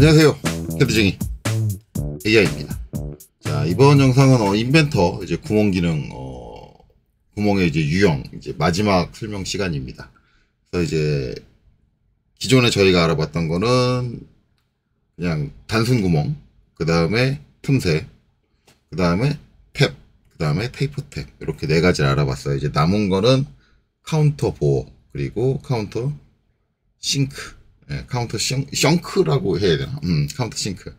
안녕하세요. 캐드쟁이 AI입니다. 자, 이번 영상은 인벤터 이제 구멍 기능 구멍의 이제 유형 이제 마지막 설명 시간입니다. 그래서 이제 기존에 저희가 알아봤던 거는 그냥 단순 구멍, 그 다음에 틈새, 그 다음에 탭, 그 다음에 테이퍼 탭 이렇게 네 가지를 알아봤어요. 이제 남은 거는 카운터 보어 그리고 카운터 싱크, 카운터 싱크라고 해야 되나? 카운터 싱크.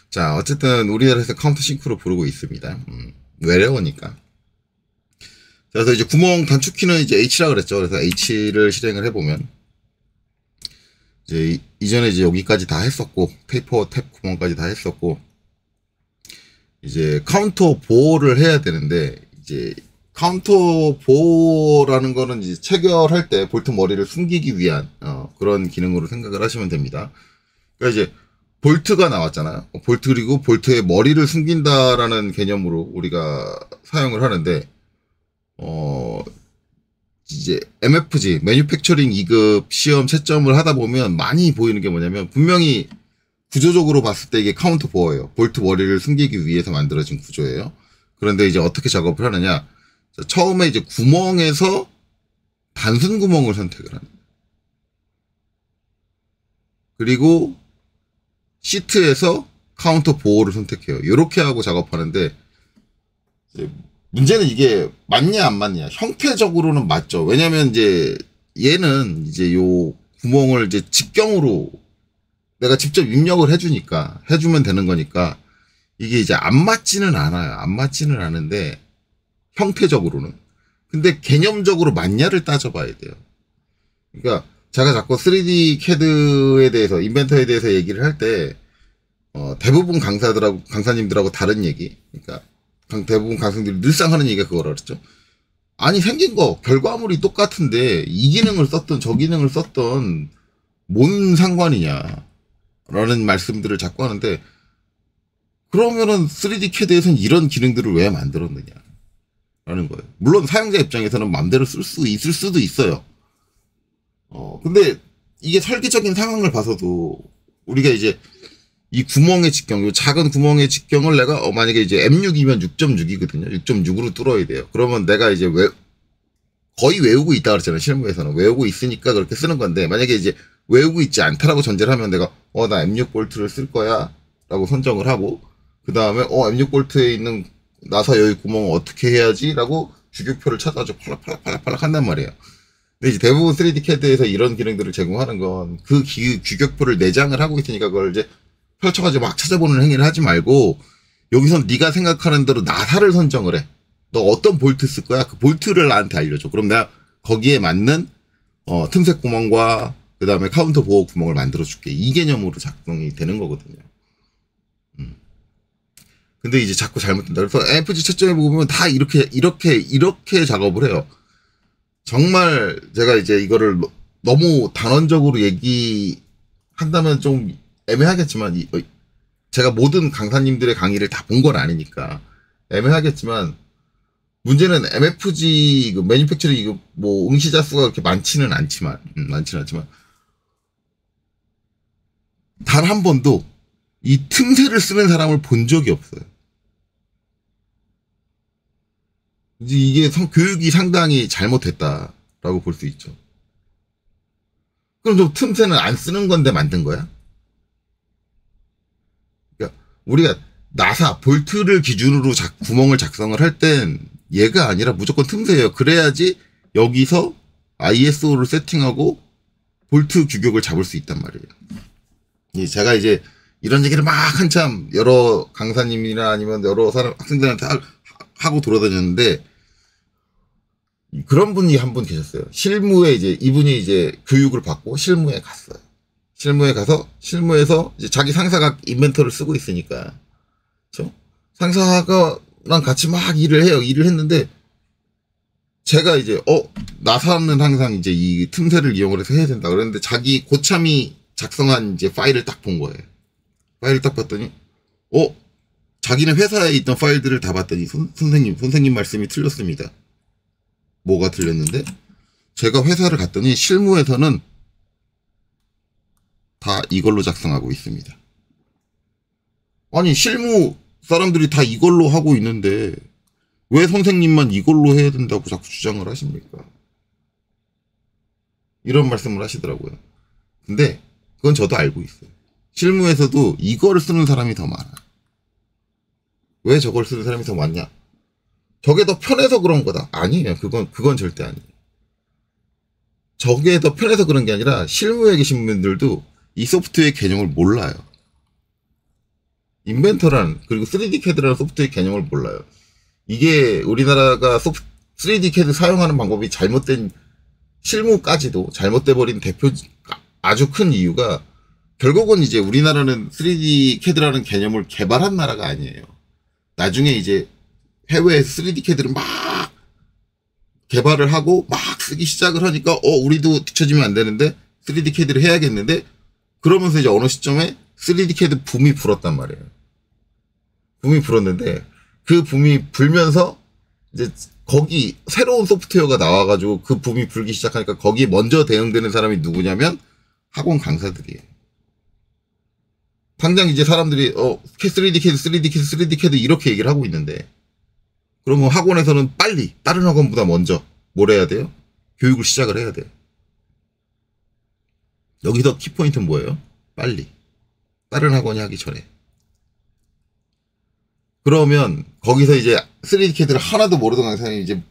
자, 어쨌든 우리나라에서 카운터 싱크로 부르고 있습니다. 외래어니까. 그래서 이제 구멍 단축키는 이제 H라 그랬죠. 그래서 H를 실행을 해보면 이제 이전에 이제 여기까지 다 했었고 테이퍼 탭 구멍까지 다 했었고 이제 카운터 보호를 해야 되는데 이제 카운터 보호라는 거는 이제 체결할 때 볼트 머리를 숨기기 위한 그런 기능으로 생각을 하시면 됩니다. 그러니까 이제 볼트가 나왔잖아요. 볼트 그리고 볼트의 머리를 숨긴다라는 개념으로 우리가 사용을 하는데 이제 MFG 매뉴팩처링 2급 시험 채점을 하다 보면 많이 보이는 게 뭐냐면 분명히 구조적으로 봤을 때 이게 카운터 보호예요. 볼트 머리를 숨기기 위해서 만들어진 구조예요. 그런데 이제 어떻게 작업을 하느냐? 처음에 이제 구멍에서 단순 구멍을 선택을 합니다. 그리고 시트에서 카운터 보호를 선택해요. 이렇게 하고 작업하는데 이제 문제는 이게 맞냐 안 맞냐. 형태적으로는 맞죠. 왜냐면 이제 얘는 이제 요 구멍을 이제 직경으로 내가 직접 입력을 해주면 되는 거니까 이게 이제 안 맞지는 않아요. 안 맞지는 않은데 형태적으로는. 근데 개념적으로 맞냐를 따져봐야 돼요. 그러니까 제가 자꾸 3D CAD에 대해서 인벤터에 대해서 얘기를 할 때 대부분 강사님들하고 다른 얘기. 그러니까 대부분 강사님들이 늘상 하는 얘기가 그거라 그랬죠. 아니 생긴 거 결과물이 똑같은데 이 기능을 썼던 저 기능을 썼던 뭔 상관이냐 라는 말씀들을 자꾸 하는데 그러면은 3D CAD에서는 이런 기능들을 왜 만들었느냐 라는 거예요. 물론 사용자 입장에서는 마음대로 쓸 수 있을 수도 있어요. 근데 이게 설계적인 상황을 봐서도 우리가 이제 이 구멍의 직경, 요 작은 구멍의 직경을 내가 만약에 이제 M6이면 6.6이거든요. 6.6으로 뚫어야 돼요. 그러면 내가 이제 거의 외우고 있다 그랬잖아요. 실무에서는 외우고 있으니까 그렇게 쓰는 건데 만약에 이제 외우고 있지 않다라고 전제를 하면 내가 나 M6 볼트를 쓸 거야 라고 선정을 하고 그 다음에 M6 볼트에 있는 나사 여기 구멍을 어떻게 해야지 라고 규격표를 찾아가지고 팔락팔락 한단 말이에요. 근데 이제 대부분 3D CAD에서 이런 기능들을 제공하는 건 그 규격표를 내장을 하고 있으니까 그걸 이제 펼쳐가지고 막 찾아보는 행위를 하지 말고 여기선 네가 생각하는 대로 나사를 선정을 해. 너 어떤 볼트 쓸 거야? 그 볼트를 나한테 알려줘. 그럼 내가 거기에 맞는 틈새 구멍과 그 다음에 카운터 보호 구멍을 만들어 줄게. 이 개념으로 작동이 되는 거거든요. 근데 이제 자꾸 잘못된다. 그래서 FG 채점해 보면 다 이렇게 작업을 해요. 정말 제가 이제 이거를 너무 단언적으로 얘기한다면 좀 애매하겠지만 제가 모든 강사님들의 강의를 다 본 건 아니니까 애매하겠지만 문제는 MFG 매니팩처링 뭐 응시자 수가 그렇게 많지는 않지만 단 한 번도 이 틈새를 쓰는 사람을 본 적이 없어요. 이게 교육이 상당히 잘못됐다라고 볼 수 있죠. 그럼 저 틈새는 안 쓰는 건데 만든 거야? 그러니까 우리가 나사, 볼트를 기준으로 구멍을 작성을 할 땐 얘가 아니라 무조건 틈새예요. 그래야지 여기서 ISO를 세팅하고 볼트 규격을 잡을 수 있단 말이에요. 제가 이제 이런 얘기를 막 한참 여러 강사님이나 아니면 여러 학생들한테 하고 돌아다녔는데 그런 분이 한 분 계셨어요. 실무에 이분이 이제 교육을 받고 실무에 갔어요. 실무에 가서 실무에서 이제 자기 상사가 인벤터를 쓰고 있으니까 그렇죠? 상사가랑 같이 막 일을 해요. 일을 했는데 제가 이제 나사는 항상 이제 이 틈새를 이용을 해서 해야 된다 그랬는데 자기 고참이 작성한 이제 파일을 딱 본 거예요. 파일을 딱 봤더니 자기는 회사에 있던 파일들을 다 봤더니 선생님 말씀이 틀렸습니다. 뭐가 틀렸는데 제가 회사를 갔더니 실무에서는 다 이걸로 작성하고 있습니다. 아니 실무 사람들이 다 이걸로 하고 있는데 왜 선생님만 이걸로 해야 된다고 자꾸 주장을 하십니까? 이런 말씀을 하시더라고요. 근데 그건 저도 알고 있어요. 실무에서도 이걸 쓰는 사람이 더 많아. 왜 저걸 쓰는 사람이 더 많냐? 저게 더 편해서 그런 거다. 아니에요. 그건 절대 아니에요. 저게 더 편해서 그런 게 아니라 실무에 계신 분들도 이 소프트웨어의 개념을 몰라요. 인벤터라는 그리고 3D CAD라는 소프트웨어의 개념을 몰라요. 이게 우리나라가 3D CAD 사용하는 방법이 잘못된 실무까지도 잘못돼 버린 대표 아주 큰 이유가 결국은 이제 우리나라는 3D CAD라는 개념을 개발한 나라가 아니에요. 나중에 이제 해외에서 3D CAD를 막 개발을 하고 막 쓰기 시작을 하니까 우리도 뒤처지면 안 되는데 3D CAD를 해야겠는데 그러면서 이제 어느 시점에 3D CAD 붐이 불었단 말이에요. 붐이 불었는데 그 붐이 불면서 이제 거기 새로운 소프트웨어가 나와가지고 그 붐이 불기 시작하니까 거기에 먼저 대응되는 사람이 누구냐면 학원 강사들이에요. 당장 이제 사람들이 3D CAD, 3D CAD, 3D CAD 이렇게 얘기를 하고 있는데 그러면 학원에서는 빨리 다른 학원보다 먼저 뭘 해야 돼요? 교육을 시작을 해야 돼요. 여기서 키포인트는 뭐예요? 빨리. 다른 학원이 하기 전에. 그러면 거기서 이제 3D CAD를 하나도 모르던 강사님이 이제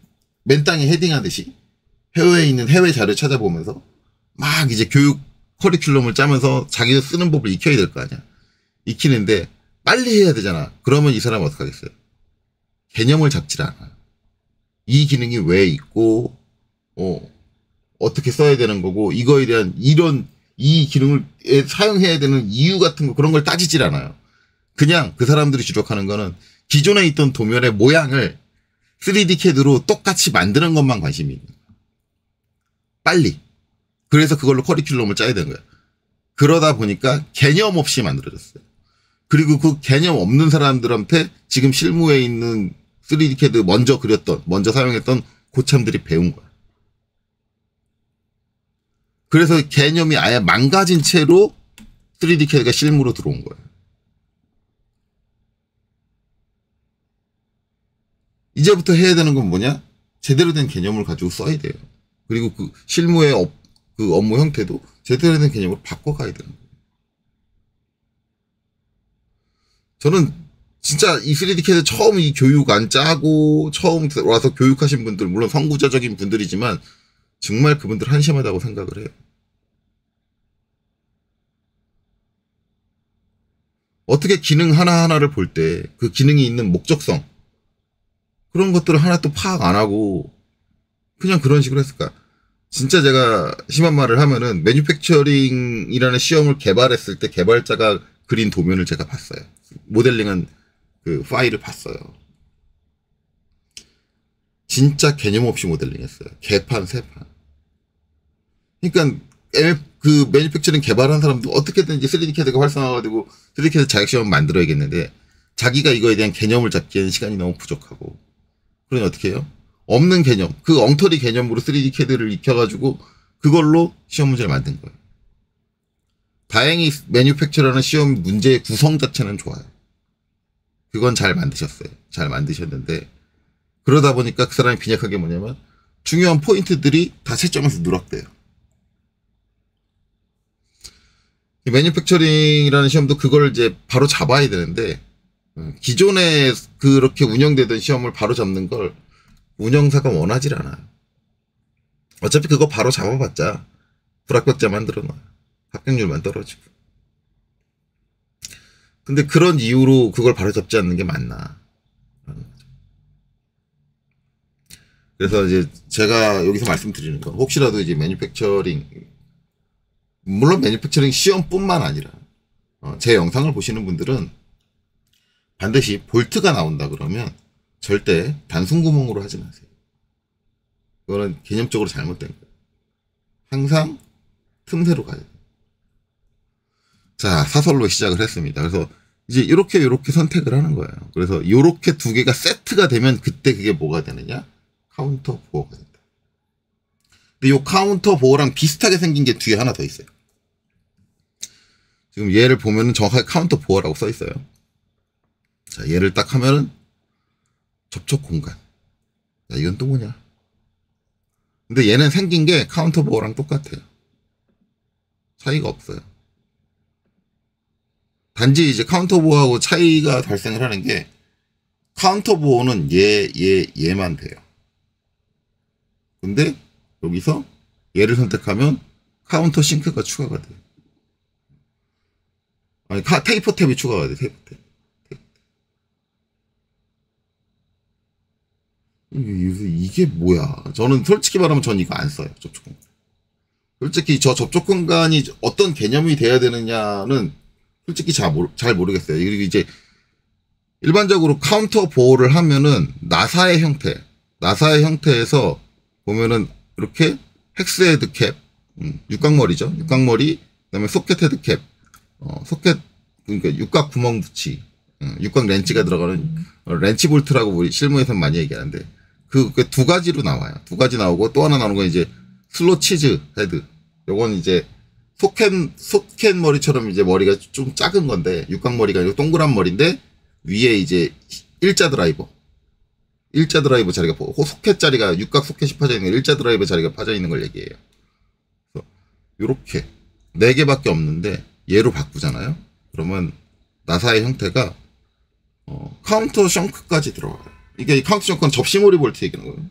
맨땅에 헤딩하듯이 해외에 있는 해외 자료 찾아보면서 막 이제 교육 커리큘럼을 짜면서 자기도 쓰는 법을 익혀야 될 거 아니야. 익히는데 빨리 해야 되잖아. 그러면 이 사람은 어떻게 하겠어요? 개념을 잡질 않아요. 이 기능이 왜 있고 어떻게 써야 되는 거고 이거에 대한 이 기능을 사용해야 되는 이유 같은 거 그런 걸 따지질 않아요. 그냥 그 사람들이 주력하는 거는 기존에 있던 도면의 모양을 3D CAD로 똑같이 만드는 것만 관심이 있는 거예요. 빨리. 그래서 그걸로 커리큘럼을 짜야 되는 거예요. 그러다 보니까 개념 없이 만들어졌어요. 그리고 그 개념 없는 사람들한테 지금 실무에 있는 3D CAD 먼저 사용했던 고참들이 배운 거야. 그래서 개념이 아예 망가진 채로 3D CAD가 실무로 들어온 거예요. 이제부터 해야 되는 건 뭐냐? 제대로 된 개념을 가지고 써야 돼요. 그리고 그 실무의 그 업무 형태도 제대로 된 개념으로 바꿔가야 되는 거예요. 저는 진짜 이 3D CAD 처음 이 교육 안 짜고 처음 와서 교육하신 분들, 물론 선구자적인 분들이지만 정말 그분들 한심하다고 생각을 해요. 어떻게 기능 하나하나를 볼 때 그 기능이 있는 목적성 그런 것들을 하나 또 파악 안 하고 그냥 그런 식으로 했을까? 진짜 제가 심한 말을 하면은 매뉴팩처링이라는 시험을 개발했을 때 개발자가 그린 도면을 제가 봤어요. 모델링한 그 파일을 봤어요. 진짜 개념 없이 모델링했어요. 개판, 세판. 그러니까 그 매뉴팩처링 개발한 사람도 어떻게든 이제 3D CAD가 활성화가지고 3D CAD 자격시험을 만들어야겠는데 자기가 이거에 대한 개념을 잡기에는 시간이 너무 부족하고 그러니 어떻게 해요? 없는 개념, 그 엉터리 개념으로 3D CAD를 익혀가지고 그걸로 시험 문제를 만든 거예요. 다행히 매뉴팩처라는 시험 문제의 구성 자체는 좋아요. 그건 잘 만드셨어요. 잘 만드셨는데 그러다 보니까 그 사람이 빈약한 게 뭐냐면 중요한 포인트들이 다 채점에서 누락돼요. 매뉴팩처링이라는 시험도 그걸 이제 바로 잡아야 되는데 기존에 그렇게 운영되던 시험을 바로 잡는 걸 운영사가 원하질 않아요. 어차피 그거 바로 잡아봤자 불합격자 만들어놔요. 합격률만 떨어지고. 근데 그런 이유로 그걸 바로 잡지 않는 게 맞나. 그래서 이제 제가 여기서 말씀드리는 건 혹시라도 이제 매뉴팩처링 물론 매뉴팩처링 시험뿐만 아니라 제 영상을 보시는 분들은 반드시 볼트가 나온다 그러면 절대 단순 구멍으로 하지 마세요. 그거는 개념적으로 잘못된 거예요. 항상 틈새로 가야 돼요. 자, 사설로 시작을 했습니다. 그래서 이제 이렇게 선택을 하는 거예요. 그래서 이렇게 두 개가 세트가 되면 그때 그게 뭐가 되느냐? 카운터 보어가 된다. 근데 이 카운터 보어랑 비슷하게 생긴 게 뒤에 하나 더 있어요. 지금 얘를 보면은 정확하게 카운터 보어라고 써 있어요. 자, 얘를 딱 하면은 접촉 공간. 자, 이건 또 뭐냐? 근데 얘는 생긴 게 카운터 보어랑 똑같아요. 차이가 없어요. 단지 이제 카운터 보어하고 차이가 발생을 하는 게 카운터 보어는 얘만 돼요. 근데 여기서 얘를 선택하면 카운터 싱크가 추가가 돼요. 아니, 테이퍼 탭이 추가가 돼, 테이퍼 탭. 이게 뭐야? 저는 솔직히 말하면 전 이거 안 써요. 접촉 공간. 솔직히 저 접촉 공간이 어떤 개념이 돼야 되느냐는 솔직히 잘 모르겠어요. 그리고 이제 일반적으로 카운터 보호를 하면은 나사의 형태에서 보면은 이렇게 헥스 헤드 캡, 육각머리죠. 육각머리, 그다음에 소켓 헤드 캡, 소켓 그러니까 육각 구멍 붙이, 육각 렌치가 들어가는 렌치 볼트라고 우리 실무에서는 많이 얘기하는데 그 두 가지로 나와요. 두 가지 나오고 또 하나 나오는 건 이제 슬로 치즈 헤드. 요건 이제 소켓 머리처럼 이제 머리가 좀 작은 건데 육각머리가 아니고 동그란 머리인데 위에 이제 일자 드라이버 자리가 소켓 자리가 육각 소켓이 파져 있는 일자 드라이버 자리가 파져 있는 걸 얘기해요. 그래서 요렇게 4개밖에 없는데 얘로 바꾸잖아요. 그러면 나사의 형태가 카운터 션크까지 들어가요. 이게 카운터 션크는 접시머리 볼트 얘기하는 거예요.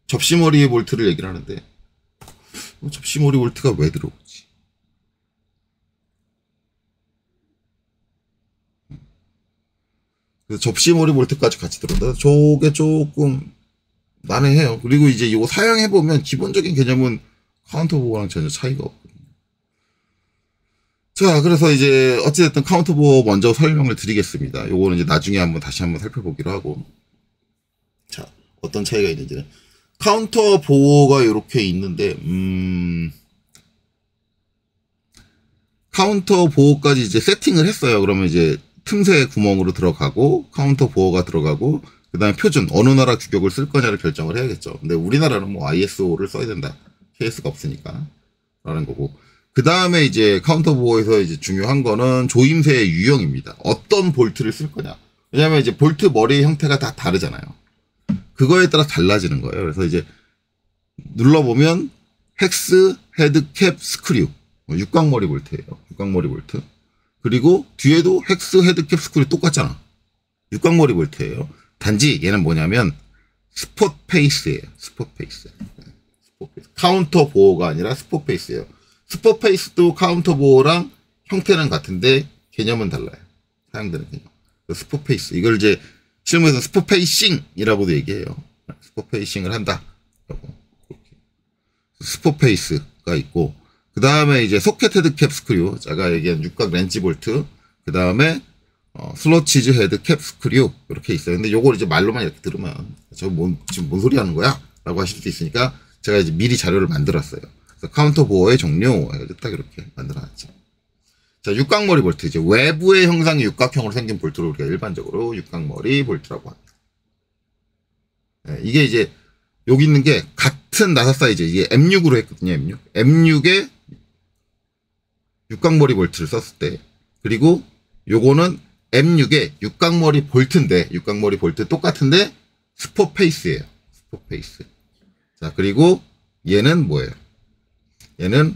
접시머리 볼트를 얘기를 하는데 접시머리 볼트가 왜 들어오지? 그래서 접시머리 볼트까지 같이 들어온다. 저게 조금 난해해요. 그리고 이제 이거 사용해보면 기본적인 개념은 카운터 보호랑 전혀 차이가 없거든요. 자, 그래서 이제 어찌됐든 카운터 보호 먼저 설명을 드리겠습니다. 요거는 이제 나중에 다시 한번 살펴보기로 하고. 자, 어떤 차이가 있는지는. 카운터 보호가 이렇게 있는데, 카운터 보호까지 이제 세팅을 했어요. 그러면 이제 틈새 구멍으로 들어가고, 카운터 보호가 들어가고, 그 다음에 표준, 어느 나라 규격을 쓸 거냐를 결정을 해야겠죠. 근데 우리나라는 뭐 ISO를 써야 된다. 케이스가 없으니까. 라는 거고. 그 다음에 이제 카운터 보호에서 이제 중요한 거는 조임새의 유형입니다. 어떤 볼트를 쓸 거냐. 왜냐면 이제 볼트 머리의 형태가 다 다르잖아요. 그거에 따라 달라지는 거예요. 그래서 이제 눌러보면 헥스 헤드 캡 스크류. 육각머리 볼트예요. 육각머리 볼트. 그리고 뒤에도 헥스 헤드 캡 스크류 똑같잖아. 육각머리 볼트예요. 단지 얘는 뭐냐면 스폿 페이스예요. 스폿 페이스. 카운터 보호가 아니라 스폿 페이스예요. 스폿 페이스도 카운터 보호랑 형태는 같은데 개념은 달라요. 사용되는 개념. 스폿 페이스. 이걸 이제 실무에서 스폿 페이싱이라고도 얘기해요. 스폿 페이싱을 한다. 스폿 페이스가 있고, 그 다음에 이제 소켓 헤드 캡 스크류. 제가 얘기한 육각 렌치 볼트. 그 다음에 슬로치즈 헤드 캡 스크류. 이렇게 있어요. 근데 요걸 이제 말로만 이렇게 들으면 지금 뭔 소리 하는 거야? 라고 하실 수 있으니까 제가 이제 미리 자료를 만들었어요. 그래서 카운터 보호의 종류. 딱 이렇게 만들어놨죠. 자, 육각머리 볼트. 이제 외부의 형상이 육각형으로 생긴 볼트를 우리가 일반적으로 육각머리 볼트라고 합니다. 네, 이게 이제 여기 있는 게 같은 나사 사이즈. 이게 M6으로 했거든요. M6에 육각머리 볼트를 썼을 때. 그리고 요거는 M6에 육각머리 볼트인데, 육각머리 볼트 똑같은데 스폿 페이스예요. 스폿 페이스. 자, 그리고 얘는 뭐예요? 얘는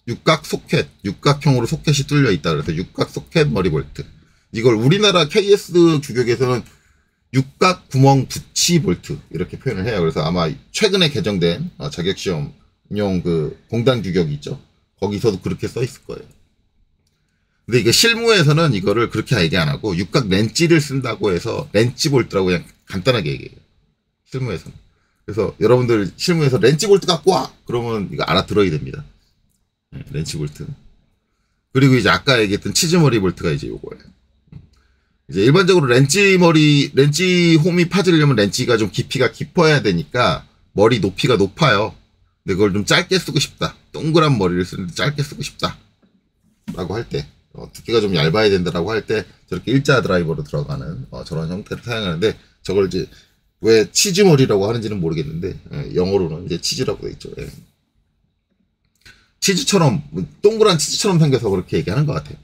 육각 소켓, 육각형으로 소켓이 뚫려 있다. 그래서 육각 소켓 머리 볼트. 이걸 우리나라 KS 규격에서는 육각 구멍 붙이 볼트 이렇게 표현을 해요. 그래서 아마 최근에 개정된 자격시험용 그 공단 규격이 있죠. 거기서도 그렇게 써 있을 거예요. 근데 이게 실무에서는 이거를 그렇게 얘기 안 하고 육각 렌치를 쓴다고 해서 렌치 볼트라고 그냥 간단하게 얘기해요. 실무에서는. 그래서 여러분들 실무에서 렌치 볼트 갖고 와! 그러면 이거 알아들어야 됩니다. 렌치 볼트. 그리고 이제 아까 얘기했던 치즈머리 볼트가 이제 요거예요. 이제 일반적으로 렌치 홈이 파지려면 렌치가 좀 깊이가 깊어야 되니까 머리 높이가 높아요. 근데 그걸 좀 짧게 쓰고 싶다. 동그란 머리를 쓰는데 짧게 쓰고 싶다. 라고 할 때, 두께가 좀 얇아야 된다라고 할 때 저렇게 일자 드라이버로 들어가는 저런 형태를 사용하는데 저걸 이제 왜 치즈머리라고 하는지는 모르겠는데 영어로는 이제 치즈라고 돼 있죠. 예. 치즈처럼 동그란 치즈처럼 생겨서 그렇게 얘기하는 것 같아요.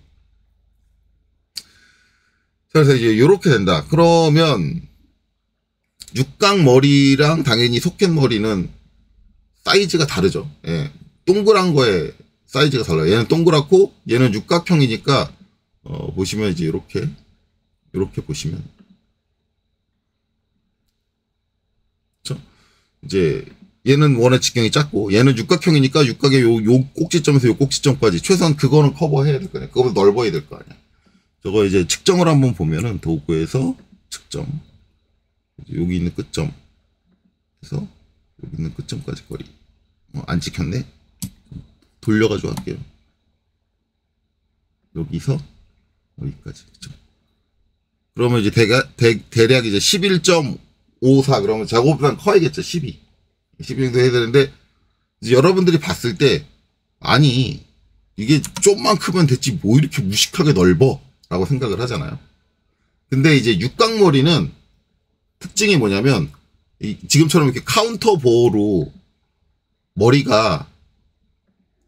그래서 이제 요렇게 된다. 그러면 육각 머리랑 당연히 소켓 머리는 사이즈가 다르죠. 예. 동그란 거에 사이즈가 달라요. 얘는 동그랗고 얘는 육각형이니까 보시면 이제 요렇게 보시면 그렇죠? 이제 얘는 원의 직경이 작고 얘는 육각형이니까 육각의 요 꼭지점에서 요 꼭지점까지 최소한 그거는 커버해야 될 거 아니야. 그거보다 넓어야 될 거 아니야. 저거 이제 측정을 한번 보면은 도구에서 측정 여기 있는 끝점 그래서 여기 있는 끝점까지 거리 안 찍혔네. 돌려가지고 할게요. 여기서 여기까지 그쵸? 그러면 이제 대략 이제 11.54 그러면 저거보단 커야겠죠. 12 정도 해야 되는데 이제 여러분들이 봤을 때 아니 이게 좀만 크면 됐지 뭐 이렇게 무식하게 넓어 라고 생각을 하잖아요. 근데 이제 육각머리는 특징이 뭐냐면 지금처럼 이렇게 카운터 보호로 머리가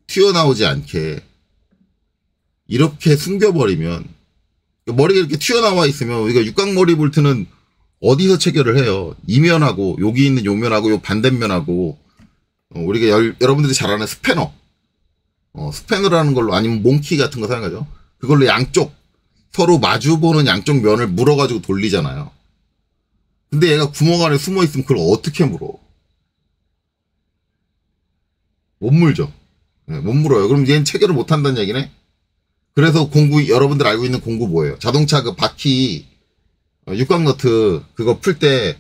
튀어나오지 않게 이렇게 숨겨버리면 머리가 이렇게 튀어나와 있으면 우리가 육각머리 볼트는 어디서 체결을 해요? 이면하고 여기 있는 요면하고 요 반대면하고 우리가 여러분들이 잘 아는 스패너 스패너라는 걸로 아니면 몽키 같은 거 사용하죠. 그걸로 양쪽 서로 마주보는 양쪽 면을 물어가지고 돌리잖아요. 근데 얘가 구멍 안에 숨어 있으면 그걸 어떻게 물어? 못 물죠. 네, 못 물어요. 그럼 얘는 체결을 못 한다는 얘기네? 그래서 여러분들 알고 있는 공구 뭐예요? 자동차 그 바퀴, 육각너트, 그거 풀 때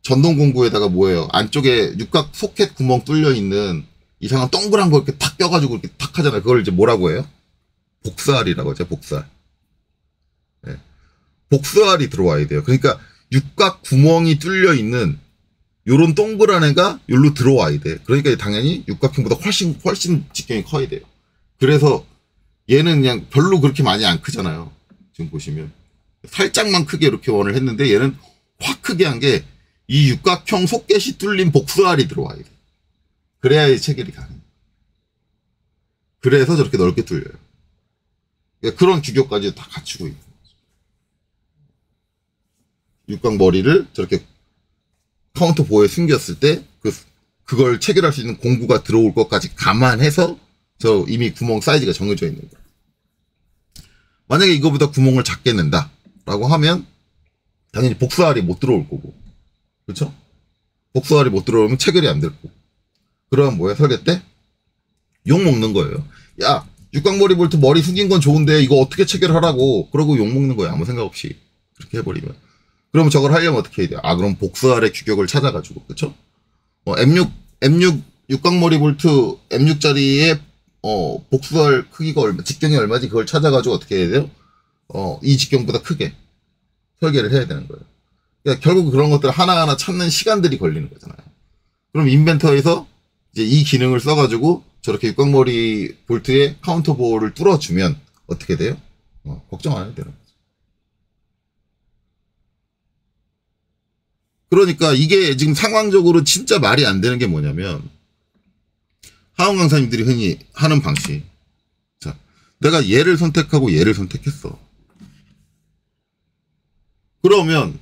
전동 공구에다가 뭐예요? 안쪽에 육각 소켓 구멍 뚫려 있는 이상한 동그란 거 이렇게 탁 껴가지고 이렇게 탁 하잖아요. 그걸 이제 뭐라고 해요? 복사알이라고 하죠, 복사알. 네. 복사알이 들어와야 돼요. 그러니까 육각 구멍이 뚫려 있는 요런 동그란 애가 여기로 들어와야 돼. 그러니까 당연히 육각형보다 훨씬 직경이 커야 돼요. 그래서 얘는 그냥 별로 그렇게 많이 안 크잖아요. 지금 보시면. 살짝만 크게 이렇게 원을 했는데 얘는 확 크게 한 게 이 육각형 소켓이 뚫린 복수알이 들어와야 돼. 그래야 이 체결이 가능해. 그래서 저렇게 넓게 뚫려요. 그러니까 그런 규격까지 다 갖추고 있는 거죠. 육각 머리를 저렇게 카운터 보호에 숨겼을 때 그걸 체결할 수 있는 공구가 들어올 것까지 감안해서 저 이미 구멍 사이즈가 정해져 있는 거예요. 만약에 이거보다 구멍을 작게 낸다 라고 하면 당연히 복수알이 못 들어올 거고 그렇죠? 복수알이 못 들어오면 체결이 안 될 거고 그러면 뭐야 설계 때? 욕먹는 거예요. 야 육각머리 볼트 머리 숙인 건 좋은데 이거 어떻게 체결하라고 그러고 욕먹는 거야. 아무 생각 없이 그렇게 해버리면 그러면 저걸 하려면 어떻게 해야 돼요? 그럼 복수알의 규격을 찾아가지고 그렇죠? M6 육각머리 볼트 M6짜리의 복수알 크기가 직경이 얼마지 그걸 찾아가지고 어떻게 해야 돼요? 이 직경보다 크게 설계를 해야 되는 거예요. 그러니까 결국 그런 것들 하나하나 찾는 시간들이 걸리는 거잖아요. 그럼 인벤터에서 이제 이 기능을 써가지고 저렇게 육각머리 볼트의 카운터 보호를 뚫어주면 어떻게 돼요? 걱정 안 해도 되는 거죠. 그러니까 이게 지금 상황적으로 진짜 말이 안 되는 게 뭐냐면 하원 강사님들이 흔히 하는 방식. 자, 내가 얘를 선택하고 얘를 선택했어. 그러면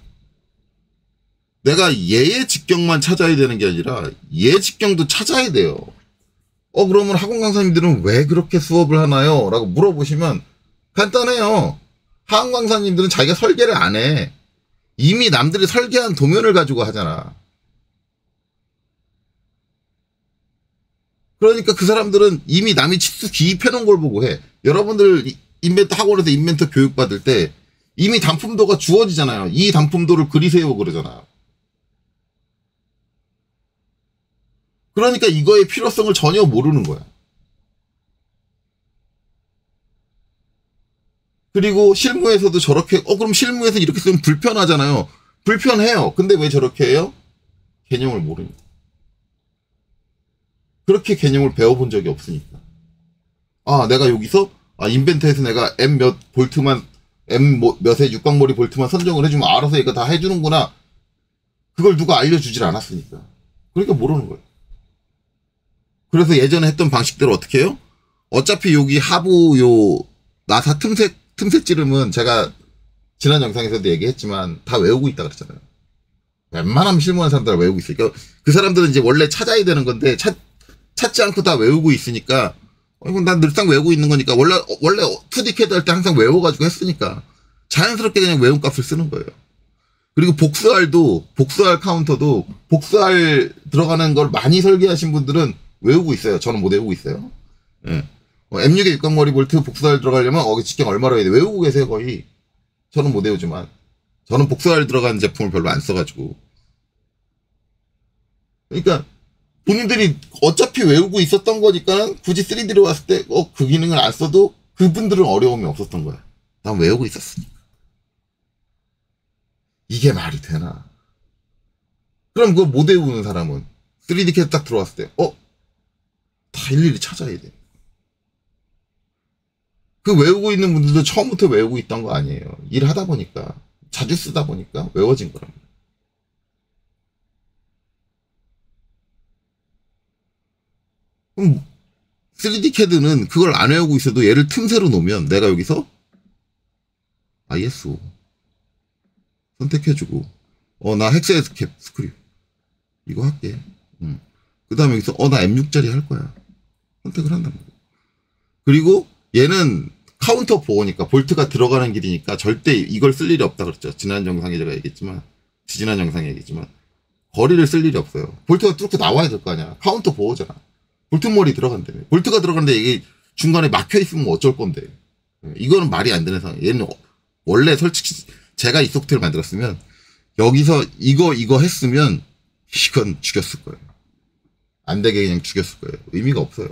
내가 얘의 직경만 찾아야 되는 게 아니라 얘 직경도 찾아야 돼요. 그러면 학원 강사님들은 왜 그렇게 수업을 하나요? 라고 물어보시면 간단해요. 학원 강사님들은 자기가 설계를 안 해. 이미 남들이 설계한 도면을 가지고 하잖아. 그러니까 그 사람들은 이미 남이 치수 기입해놓은 걸 보고 해. 여러분들 인벤터 학원에서 인벤터 교육 받을 때 이미 단품도가 주어지잖아요. 이 단품도를 그리세요 그러잖아요. 그러니까 이거의 필요성을 전혀 모르는 거야. 그리고 실무에서도 저렇게 그럼 실무에서 이렇게 쓰면 불편하잖아요. 불편해요. 근데 왜 저렇게 해요? 개념을 모르니까. 그렇게 개념을 배워본 적이 없으니까. 내가 여기서 인벤터에서 내가 M 몇 볼트만 M 몇의 육각머리 볼트만 선정을 해주면 알아서 얘가 다 해주는구나. 그걸 누가 알려주질 않았으니까. 그러니까 모르는 거예요. 그래서 예전에 했던 방식대로 어떻게 해요? 어차피 여기 하부 나사 틈새 찌름은 제가 지난 영상에서도 얘기했지만 다 외우고 있다 그랬잖아요. 웬만하면 실무하는 사람들 외우고 있으니까 그 사람들은 이제 원래 찾아야 되는 건데 찾지 않고 다 외우고 있으니까 이건 난 늘상 외우고 있는 거니까 원래 2D 캐드 할 때 항상 외워가지고 했으니까 자연스럽게 그냥 외운 값을 쓰는 거예요. 그리고 복수할 카운터도 복수할 들어가는 걸 많이 설계하신 분들은 외우고 있어요. 저는 못 외우고 있어요. 예. M6의 육각머리 볼트 복수할 들어가려면 직경 얼마로 해야 돼? 외우고 계세요 거의. 저는 못 외우지만 저는 복수할 들어가는 제품을 별로 안 써가지고. 그러니까 본인들이 어차피 외우고 있었던 거니까 굳이 3D로 왔을 때 그 기능을 안 써도 그분들은 어려움이 없었던 거야. 난 외우고 있었으니까. 이게 말이 되나? 그럼 그거 못 외우는 사람은 3D 캐드 딱 들어왔을 때 다 일일이 찾아야 돼. 그 외우고 있는 분들도 처음부터 외우고 있던 거 아니에요. 일하다 보니까 자주 쓰다 보니까 외워진 거랍니다. 그럼 3D 캐드는 그걸 안 외우고 있어도 얘를 틈새로 놓으면 내가 여기서 ISO 선택해주고 나 헥사에서 캡 스크류 이거 할게. 그 다음에 여기서 나 M6짜리 할 거야. 선택을 한단 말이야. 그리고 얘는 카운터 보호니까 볼트가 들어가는 길이니까 절대 이걸 쓸 일이 없다 그랬죠. 지난 영상에 얘기했지만 거리를 쓸 일이 없어요. 볼트가 뚫고 나와야 될 거 아니야. 카운터 보호잖아. 볼트 머리 들어간다며. 볼트가 들어가는데 이게 중간에 막혀 있으면 어쩔 건데. 이거는 말이 안 되는 상황. 얘는 원래 솔직히 제가 이 소프트웨어를 만들었으면 여기서 이거 했으면 이건 죽였을 거예요. 안 되게 그냥 죽였을 거예요. 의미가 없어요.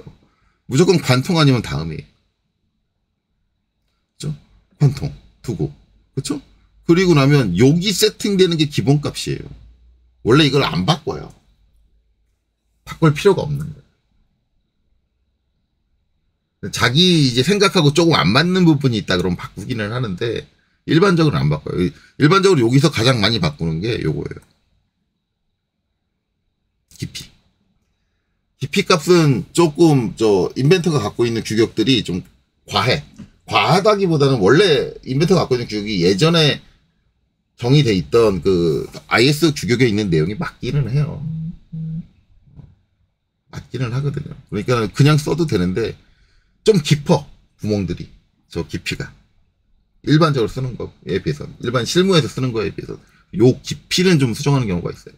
무조건 관통 아니면 다음이. 그죠? 관통 두고. 그쵸? 그리고 나면 여기 세팅되는 게 기본값이에요. 원래 이걸 안 바꿔요. 바꿀 필요가 없는 거예요. 자기 이제 생각하고 조금 안 맞는 부분이 있다 그러면 바꾸기는 하는데 일반적으로는 안 바꿔요. 일반적으로 여기서 가장 많이 바꾸는 게 요거예요. 깊이 값은 조금 인벤터가 갖고 있는 규격들이 좀 과하다기보다는 원래 인벤터가 갖고 있는 규격이 예전에 정의돼 있던 그 IS 규격에 있는 내용이 맞기는 해요. 맞기는 하거든요. 그러니까 그냥 써도 되는데 좀 깊어 구멍들이 저 깊이가 일반적으로 쓰는 거에 비해서 일반 실무에서 쓰는 거에 비해서 요 깊이는 좀 수정하는 경우가 있어요.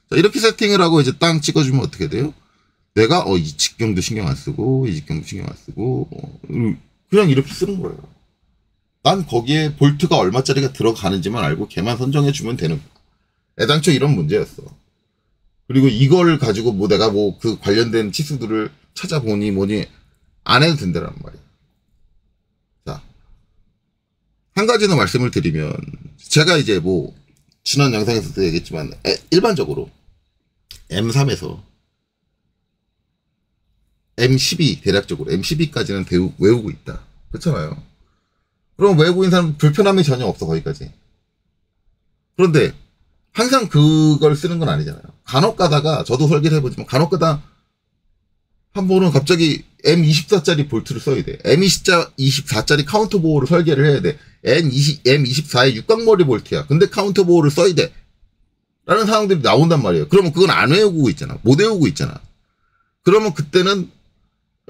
자, 이렇게 세팅을 하고 이제 땅 찍어주면 어떻게 돼요? 내가 이 직경도 신경 안 쓰고 이 직경도 신경 안 쓰고 그냥 이렇게 쓰는 거예요. 난 거기에 볼트가 얼마짜리가 들어가는지만 알고 걔만 선정해 주면 되는 거야. 애당초 이런 문제였어. 그리고 이걸 가지고 내가 그 관련된 치수들을 찾아보니 뭐니 안 해도 된다란 말이야. 자, 한 가지는 말씀을 드리면 제가 이제 지난 영상에서도 얘기했지만 일반적으로 M3에서 M12 대략적으로 M12까지는 외우고 있다. 그렇잖아요. 그럼 외우고 있는 사람 불편함이 전혀 없어 거기까지. 그런데 항상 그걸 쓰는 건 아니잖아요. 간혹 가다가 저도 설계를 해보지만 간혹 가다 한 번은 갑자기 M24짜리 볼트를 써야 돼. M24짜리 카운터 보호를 설계를 해야 돼. M24의 육각머리 볼트야. 근데 카운터 보호를 써야 돼. 라는 상황들이 나온단 말이에요. 그러면 그건 안 외우고 있잖아. 못 외우고 있잖아. 그러면 그때는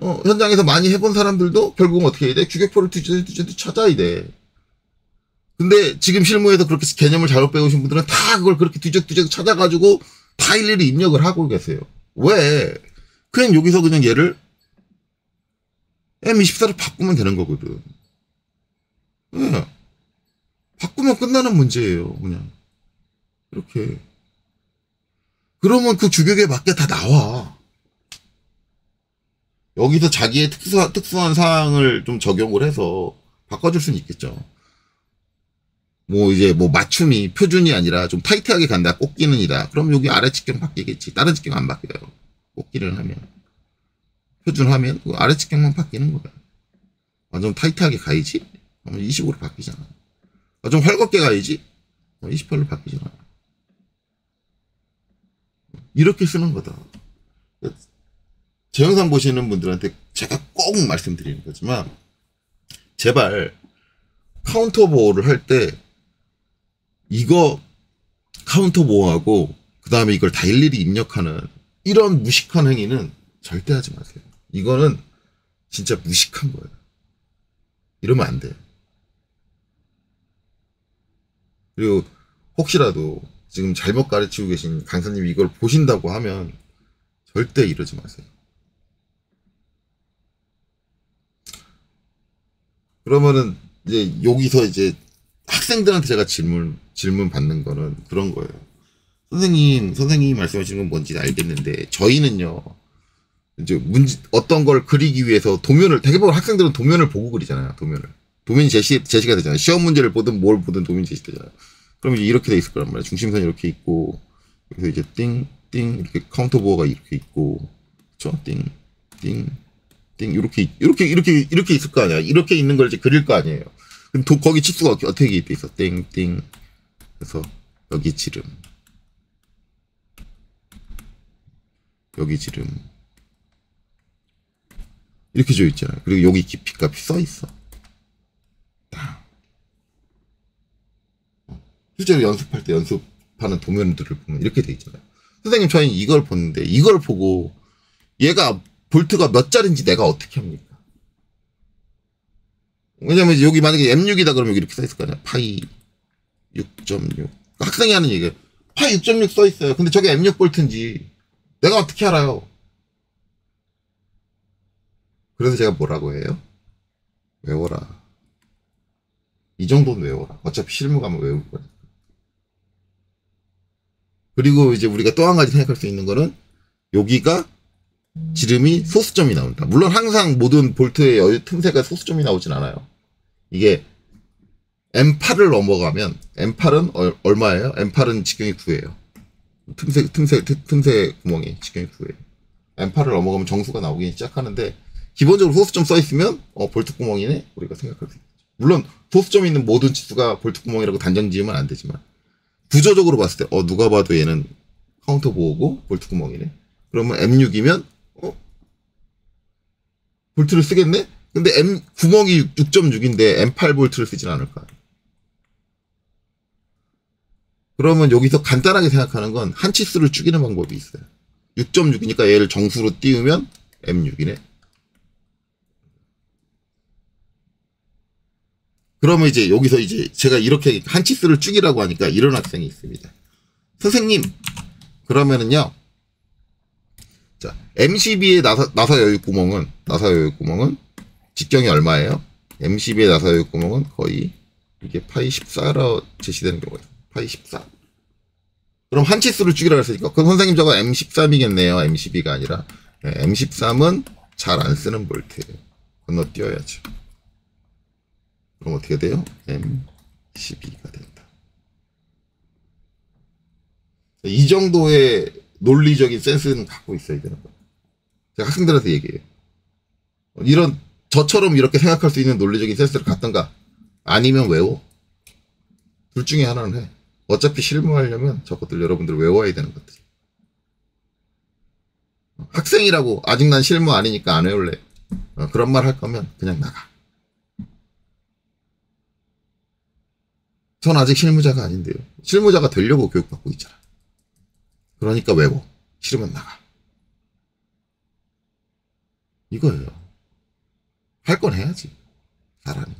현장에서 많이 해본 사람들도 결국은 어떻게 해야 돼? 규격표를 뒤져도 찾아야 돼. 근데 지금 실무에서 그렇게 개념을 잘못 배우신 분들은 다 그걸 그렇게 뒤적뒤적 찾아가지고 다 일일이 입력을 하고 계세요. 왜? 그냥 여기서 그냥 얘를 M24로 바꾸면 되는 거거든. 네. 바꾸면 끝나는 문제예요. 그냥 이렇게. 그러면 그 규격에 맞게 다 나와. 여기서 자기의 특수한 사항을 좀 적용을 해서 바꿔줄 수는 있겠죠. 이제 맞춤이 표준이 아니라 좀 타이트하게 간다. 꽂기는 이다. 그럼 여기 아래 직경 바뀌겠지. 다른 직경 안 바뀌어요. 꽂기를 하면. 표준하면 그 아래 직경만 바뀌는 거야. 좀 타이트하게 가야지. 그러면 20으로 바뀌잖아. 좀 헐겁게 가야지. 28로 바뀌잖아. 이렇게 쓰는 거다. 제 영상 보시는 분들한테 제가 꼭 말씀드리는 거지만 제발 카운터 보호를 할 때 이거 카운터 보호하고 그 다음에 이걸 다 일일이 입력하는 이런 무식한 행위는 절대 하지 마세요. 이거는 진짜 무식한 거예요. 이러면 안 돼요. 그리고 혹시라도 지금 잘못 가르치고 계신 강사님이 이걸 보신다고 하면 절대 이러지 마세요. 그러면은 이제 여기서 이제 학생들한테 제가 질문 받는 거는 그런 거예요. 선생님이 말씀하시는 건 뭔지 알겠는데 저희는요 이제 어떤 걸 그리기 위해서 대부분 학생들은 도면을 보고 그리잖아요. 도면이 제시가 되잖아요. 시험 문제를 보든 뭘 보든 도면이 제시되잖아요. 그럼 이제 이렇게 돼 있을 거란 말이에요. 중심선이 이렇게 있고 여기서 이제 띵 이렇게 카운터 보어가 이렇게 있고 그렇죠? 띵 이렇게 있을 거 아니야. 이렇게 있는 걸 이제 그릴 거 아니에요. 그럼 거기 치수가 어떻게 돼 있어? 띵 그래서 여기 지름 이렇게 줘 있잖아요. 그리고 여기 깊이값이 써 있어. 실제로 연습할 때 연습하는 도면들을 보면 이렇게 돼 있잖아요. 선생님 저희는 이걸 보는데 이걸 보고 얘가 볼트가 몇 짜리인지 내가 어떻게 합니까? 왜냐면 여기 만약에 M6이다 그러면 여기 이렇게 써 있을 거 아니야. 파이 6.6. 학생이 하는 얘기예요. 파이 6.6 써 있어요. 근데 저게 M6 볼트인지 내가 어떻게 알아요? 그래서 제가 뭐라고 해요? 외워라. 이 정도는 외워라. 어차피 실무 가면 외울 거야. 그리고 이제 우리가 또 한 가지 생각할 수 있는 거는 여기가 지름이 소수점이 나온다. 물론 항상 모든 볼트의 틈새가 소수점이 나오진 않아요. 이게 M8을 넘어가면 M8은 얼마예요? M8은 직경이 9예요. 틈새 구멍이 직경이 9예요. M8을 넘어가면 정수가 나오기 시작하는데 기본적으로 소수점 써 있으면 볼트 구멍이네 우리가 생각할 수 있죠. 물론 소수점이 있는 모든 치수가 볼트 구멍이라고 단정 지으면 안 되지만 구조적으로 봤을 때 누가 봐도 얘는 카운터 보호고 볼트 구멍이네. 그러면 M6이면 볼트를 쓰겠네? 근데 구멍이 6.6인데 M8 볼트를 쓰진 않을까. 그러면 여기서 간단하게 생각하는 건 한 치수를 줄이는 방법이 있어요. 6.6이니까 얘를 정수로 띄우면 M6이네. 그러면 이제 여기서 이제 제가 이렇게 한 치수를 줄이라고 하니까 이런 학생이 있습니다. 선생님, 그러면은요. 자, M12의 나사 여유 구멍은 직경이 얼마예요? M12의 나사 여유 구멍은 거의 이게 파이 14로 제시되는 경우가 있어요. 파이 14. 그럼 한 치수를 줄이라고 했으니까 그럼 선생님 저거 M13이겠네요. M12가 아니라. 네, M13은 잘 안 쓰는 볼트예요. 건너뛰어야죠. 그럼 어떻게 돼요? M12가 된다. 이 정도의 논리적인 센스는 갖고 있어야 되는 거예요. 제가 학생들한테 얘기해요. 저처럼 이렇게 생각할 수 있는 논리적인 센스를 갖던가 아니면 외워. 둘 중에 하나는 해. 어차피 실무하려면 저것들 여러분들 외워야 되는 것들. 학생이라고 아직 난 실무 아니니까 안 외울래. 그런 말 할 거면 그냥 나가. 전 아직 실무자가 아닌데요. 실무자가 되려고 교육받고 있잖아. 그러니까 외워. 싫으면 나가. 이거예요. 할 건 해야지. 사람이.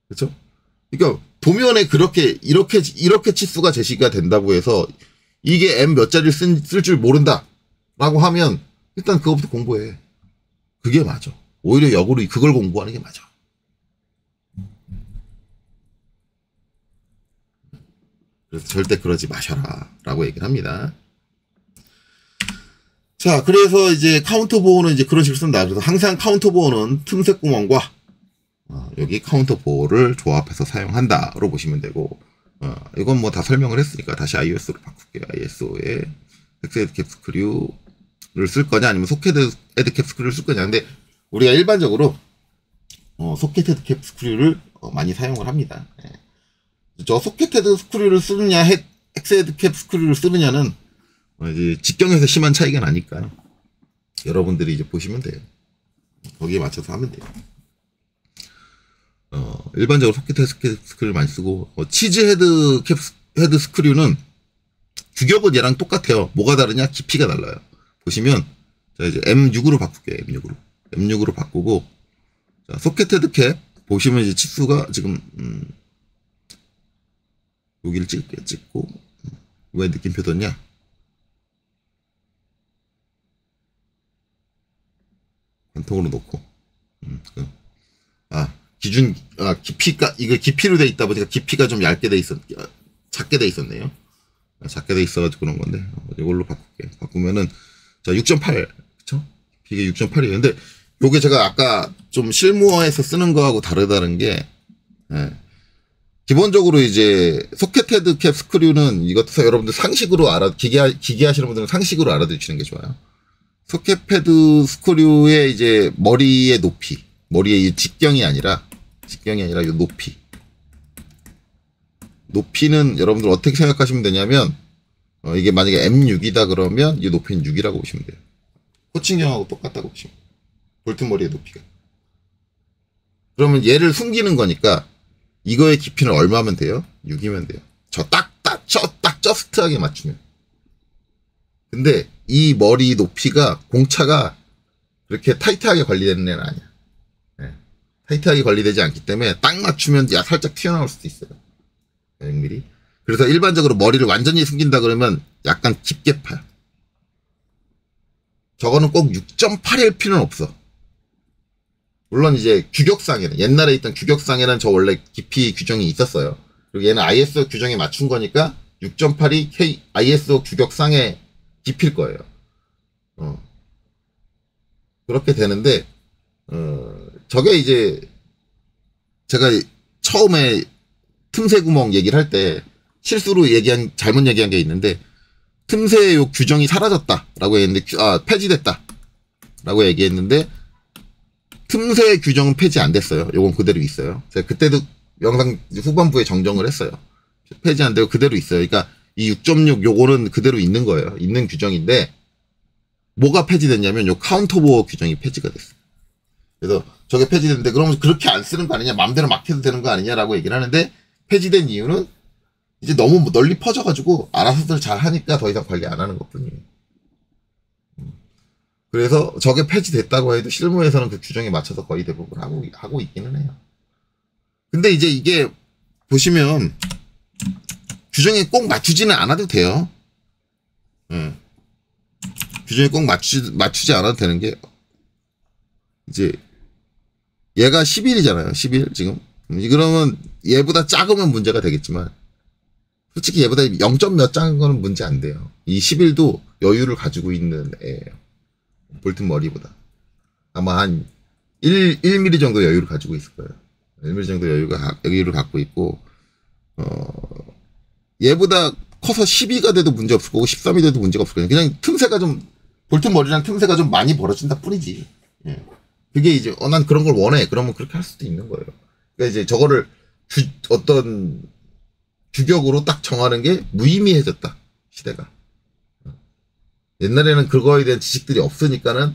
그렇죠? 그러니까 도면에 이렇게 치수가 제시가 된다고 해서 이게 M 몇 자리를 쓸 줄 모른다 라고 하면 일단 그거부터 공부해. 그게 맞아. 오히려 역으로 그걸 공부하는 게 맞아. 그래서 절대 그러지 마셔라 라고 얘기를 합니다. 자, 그래서 이제 카운터 보호는 이제 그런 식으로 쓴다. 그래서 항상 카운터 보호는 틈새 구멍과 여기 카운터 보호를 조합해서 사용한다로 보시면 되고, 이건 뭐 다 설명을 했으니까 다시 iOS로 바꿀게요. iOS에 텍스트 캡 스크류를 쓸 거냐 아니면 소켓 헤드 캡 스크류를 쓸 거냐. 근데 우리가 일반적으로 소켓 헤드 캡 스크류를 많이 사용을 합니다. 예. 저 소켓 헤드 스크류를 쓰느냐 텍스트 헤드 캡 스크류를 쓰느냐는 이제 직경에서 심한 차이가 나니까 여러분들이 이제 보시면 돼요. 거기에 맞춰서 하면 돼요. 일반적으로 소켓 스크류를 많이 쓰고, 치즈 헤드 스크류는 규격은 얘랑 똑같아요. 뭐가 다르냐? 깊이가 달라요. 보시면, 자, 이제 M6으로 바꿀게요. M6으로 바꾸고, 자, 소켓 헤드 캡, 보시면 이제 치수가 지금, 여기를 찍고, 왜 느낌표 떴냐? 관통으로 놓고, 이거 깊이로 돼 있다 보니까 깊이가 좀 작게 돼 있었네요. 작게 돼 있어가지고 그런 건데, 이걸로 바꿀게요. 바꾸면은, 자, 6.8. 그쵸? 이게 6.8이에요. 근데, 요게 제가 아까 좀 실무어에서 쓰는 거하고 다르다는 게, 예. 기본적으로 이제, 소켓 헤드 캡 스크류는 이것도 여러분들 상식으로 기계 하시는 분들은 상식으로 알아두시는 게 좋아요. 소켓 헤드 스크류의 이제 머리의 높이, 머리의 직경이 아니라 이 높이. 높이는 여러분들 어떻게 생각하시면 되냐면, 이게 만약에 M6이다 그러면 이 높이는 6이라고 보시면 돼요. 호칭형하고 똑같다고 보시면 돼요. 볼트 머리의 높이가. 그러면 얘를 숨기는 거니까 이거의 깊이는 얼마면 돼요? 6이면 돼요. 저스트하게 맞추면. 근데 이 머리 높이가 공차가 그렇게 타이트하게 관리되는 애는 아니야. 네. 타이트하게 관리되지 않기 때문에 딱 맞추면 살짝 튀어나올 수도 있어요. 100mm. 그래서 일반적으로 머리를 완전히 숨긴다 그러면 약간 깊게 파요. 저거는 꼭 6.8일 필요는 없어. 물론 이제 규격상에는, 옛날에 있던 규격상에는 저 원래 깊이 규정이 있었어요. 그리고 얘는 ISO 규정에 맞춘 거니까 6.8이 ISO 규격상의 깊이일 거예요. 그렇게 되는데, 저게 이제, 제가 처음에 틈새 구멍 얘기를 할 때, 실수로 잘못 얘기한 게 있는데, 틈새 요 규정이 사라졌다라고 했는데, 폐지됐다라고 얘기했는데, 틈새 규정은 폐지 안 됐어요. 요건 그대로 있어요. 제가 그때도 영상 후반부에 정정을 했어요. 폐지 안 되고 그대로 있어요. 그러니까 이 6.6 요거는 그대로 있는 거예요. 있는 규정인데 뭐가 폐지됐냐면 요 카운터보어 규정이 폐지가 됐어요. 그래서 저게 폐지됐는데 그러면 그렇게 안 쓰는 거 아니냐, 마음대로 막 해도 되는 거 아니냐라고 얘기를 하는데 폐지된 이유는 이제 너무 널리 퍼져가지고 알아서들 잘 하니까 더 이상 관리 안 하는 것뿐이에요. 그래서 저게 폐지됐다고 해도 실무에서는 그 규정에 맞춰서 거의 대부분 하고 있기는 해요. 근데 이제 이게 보시면 규정에 꼭 맞추지는 않아도 돼요. 규정에 꼭 맞추지 않아도 되는 게 이제 얘가 11이잖아요. 11 지금. 그러면 얘보다 작으면 문제가 되겠지만 솔직히 얘보다 0점 몇 작은 거는 문제 안 돼요. 이 11도 여유를 가지고 있는 애예요. 볼트 머리보다. 아마 한 1mm 정도 여유를 가지고 있을 거예요. 1mm 정도 여유를 갖고 있고, 얘보다 커서 12가 돼도 문제 없을 거고, 13이 돼도 문제가 없을 거예요. 그냥 틈새가 볼트 머리랑 틈새가 좀 많이 벌어진다 뿐이지. 예. 그게 이제, 난 그런 걸 원해. 그러면 그렇게 할 수도 있는 거예요. 그러니까 이제 저거를 어떤 규격으로 딱 정하는 게 무의미해졌다. 시대가. 옛날에는 그거에 대한 지식들이 없으니까는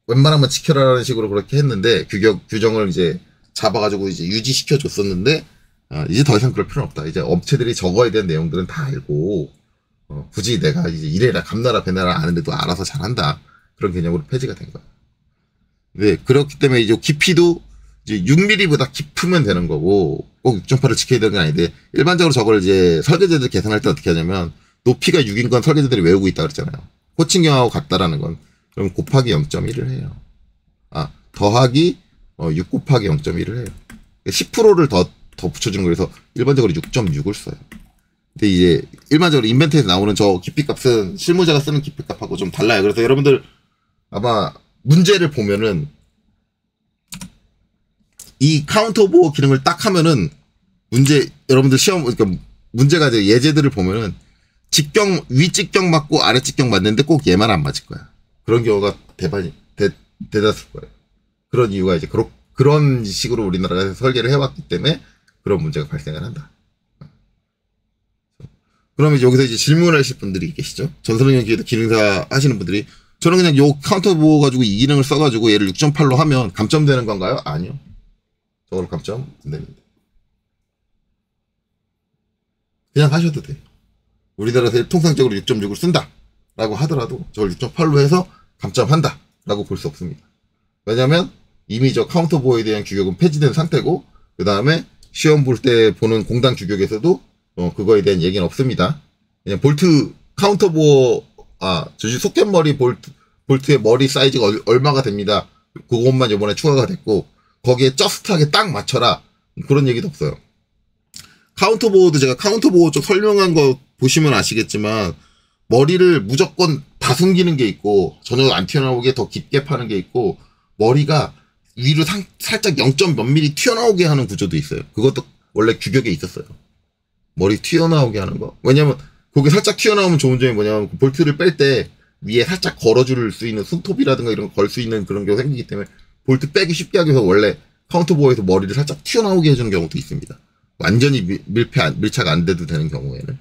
웬만하면 지켜라라는 식으로 그렇게 했는데 규정을 이제 잡아가지고 이제 유지시켜 줬었는데 이제 더 이상 그럴 필요는 없다. 이제 업체들이 저거에 대한 내용들은 다 알고 굳이 내가 이제 이래라 감나라 배나라 아는데도 알아서 잘한다. 그런 개념으로 폐지가 된 거야. 네, 그렇기 때문에 이제 깊이도 이제 6mm보다 깊으면 되는 거고 꼭 6.8을 지켜야 되는 게 아닌데 일반적으로 저걸 이제 설계자들 계산할 때 어떻게 하냐면 높이가 6인 건 설계자들이 외우고 있다 그랬잖아요. 호칭형하고 같다라는 건 그럼 곱하기 0.1을 해요. 더하기 6 곱하기 0.1을 해요. 10%를 더 붙여주는 거라서 일반적으로 6.6을 써요. 근데 이제 일반적으로 인벤트에서 나오는 저 깊이 값은 실무자가 쓰는 깊이 값하고 좀 달라요. 그래서 여러분들 아마 문제를 보면은 이 카운터 보호 기능을 딱 하면은 여러분들 그러니까 문제가 이제 예제들을 보면은 위 직경 맞고 아래 직경 맞는데 꼭 얘만 안 맞을 거야. 그런 경우가 대다수일 거예요. 그런 이유가 이제 그런 식으로 우리나라가 설계를 해왔기 때문에 그런 문제가 발생을 한다. 그러면 여기서 이제 질문을 하실 분들이 계시죠. 전설능력 기능사 하시는 분들이 저는 그냥 요 카운터 보호 가지고 이 기능을 써가지고 얘를 6.8로 하면 감점되는 건가요? 아니요. 저걸 감점 안 됩니다. 그냥 하셔도 돼요. 우리나라에서 통상적으로 6.6을 쓴다 라고 하더라도 저걸 6.8로 해서 감점한다 라고 볼 수 없습니다. 왜냐면 이미 저 카운터 보호에 대한 규격은 폐지된 상태고, 그 다음에 시험 볼 때 보는 공당 규격에서도 그거에 대한 얘기는 없습니다. 그냥 볼트 카운터 보호, 저기 속갯머리 볼트의 머리 사이즈가 얼마가 됩니다. 그것만 이번에 추가가 됐고, 거기에 저스트하게 딱 맞춰라, 그런 얘기도 없어요. 카운터 보호도 제가 카운터 보호 쪽 설명한 거 보시면 아시겠지만, 머리를 무조건 다 숨기는 게 있고, 전혀 안 튀어나오게 더 깊게 파는 게 있고, 머리가 위로 살짝 0. 몇 미리 튀어나오게 하는 구조도 있어요. 그것도 원래 규격에 있었어요. 머리 튀어나오게 하는 거. 왜냐면 그게 살짝 튀어나오면 좋은 점이 뭐냐면, 볼트를 뺄 때 위에 살짝 걸어줄 수 있는 손톱이라든가 이런 거 걸 수 있는 그런 경우가 생기기 때문에, 볼트 빼기 쉽게 하기 위해서 원래 카운터 보호에서 머리를 살짝 튀어나오게 해주는 경우도 있습니다. 완전히 밀착 안 돼도 되는 경우에는,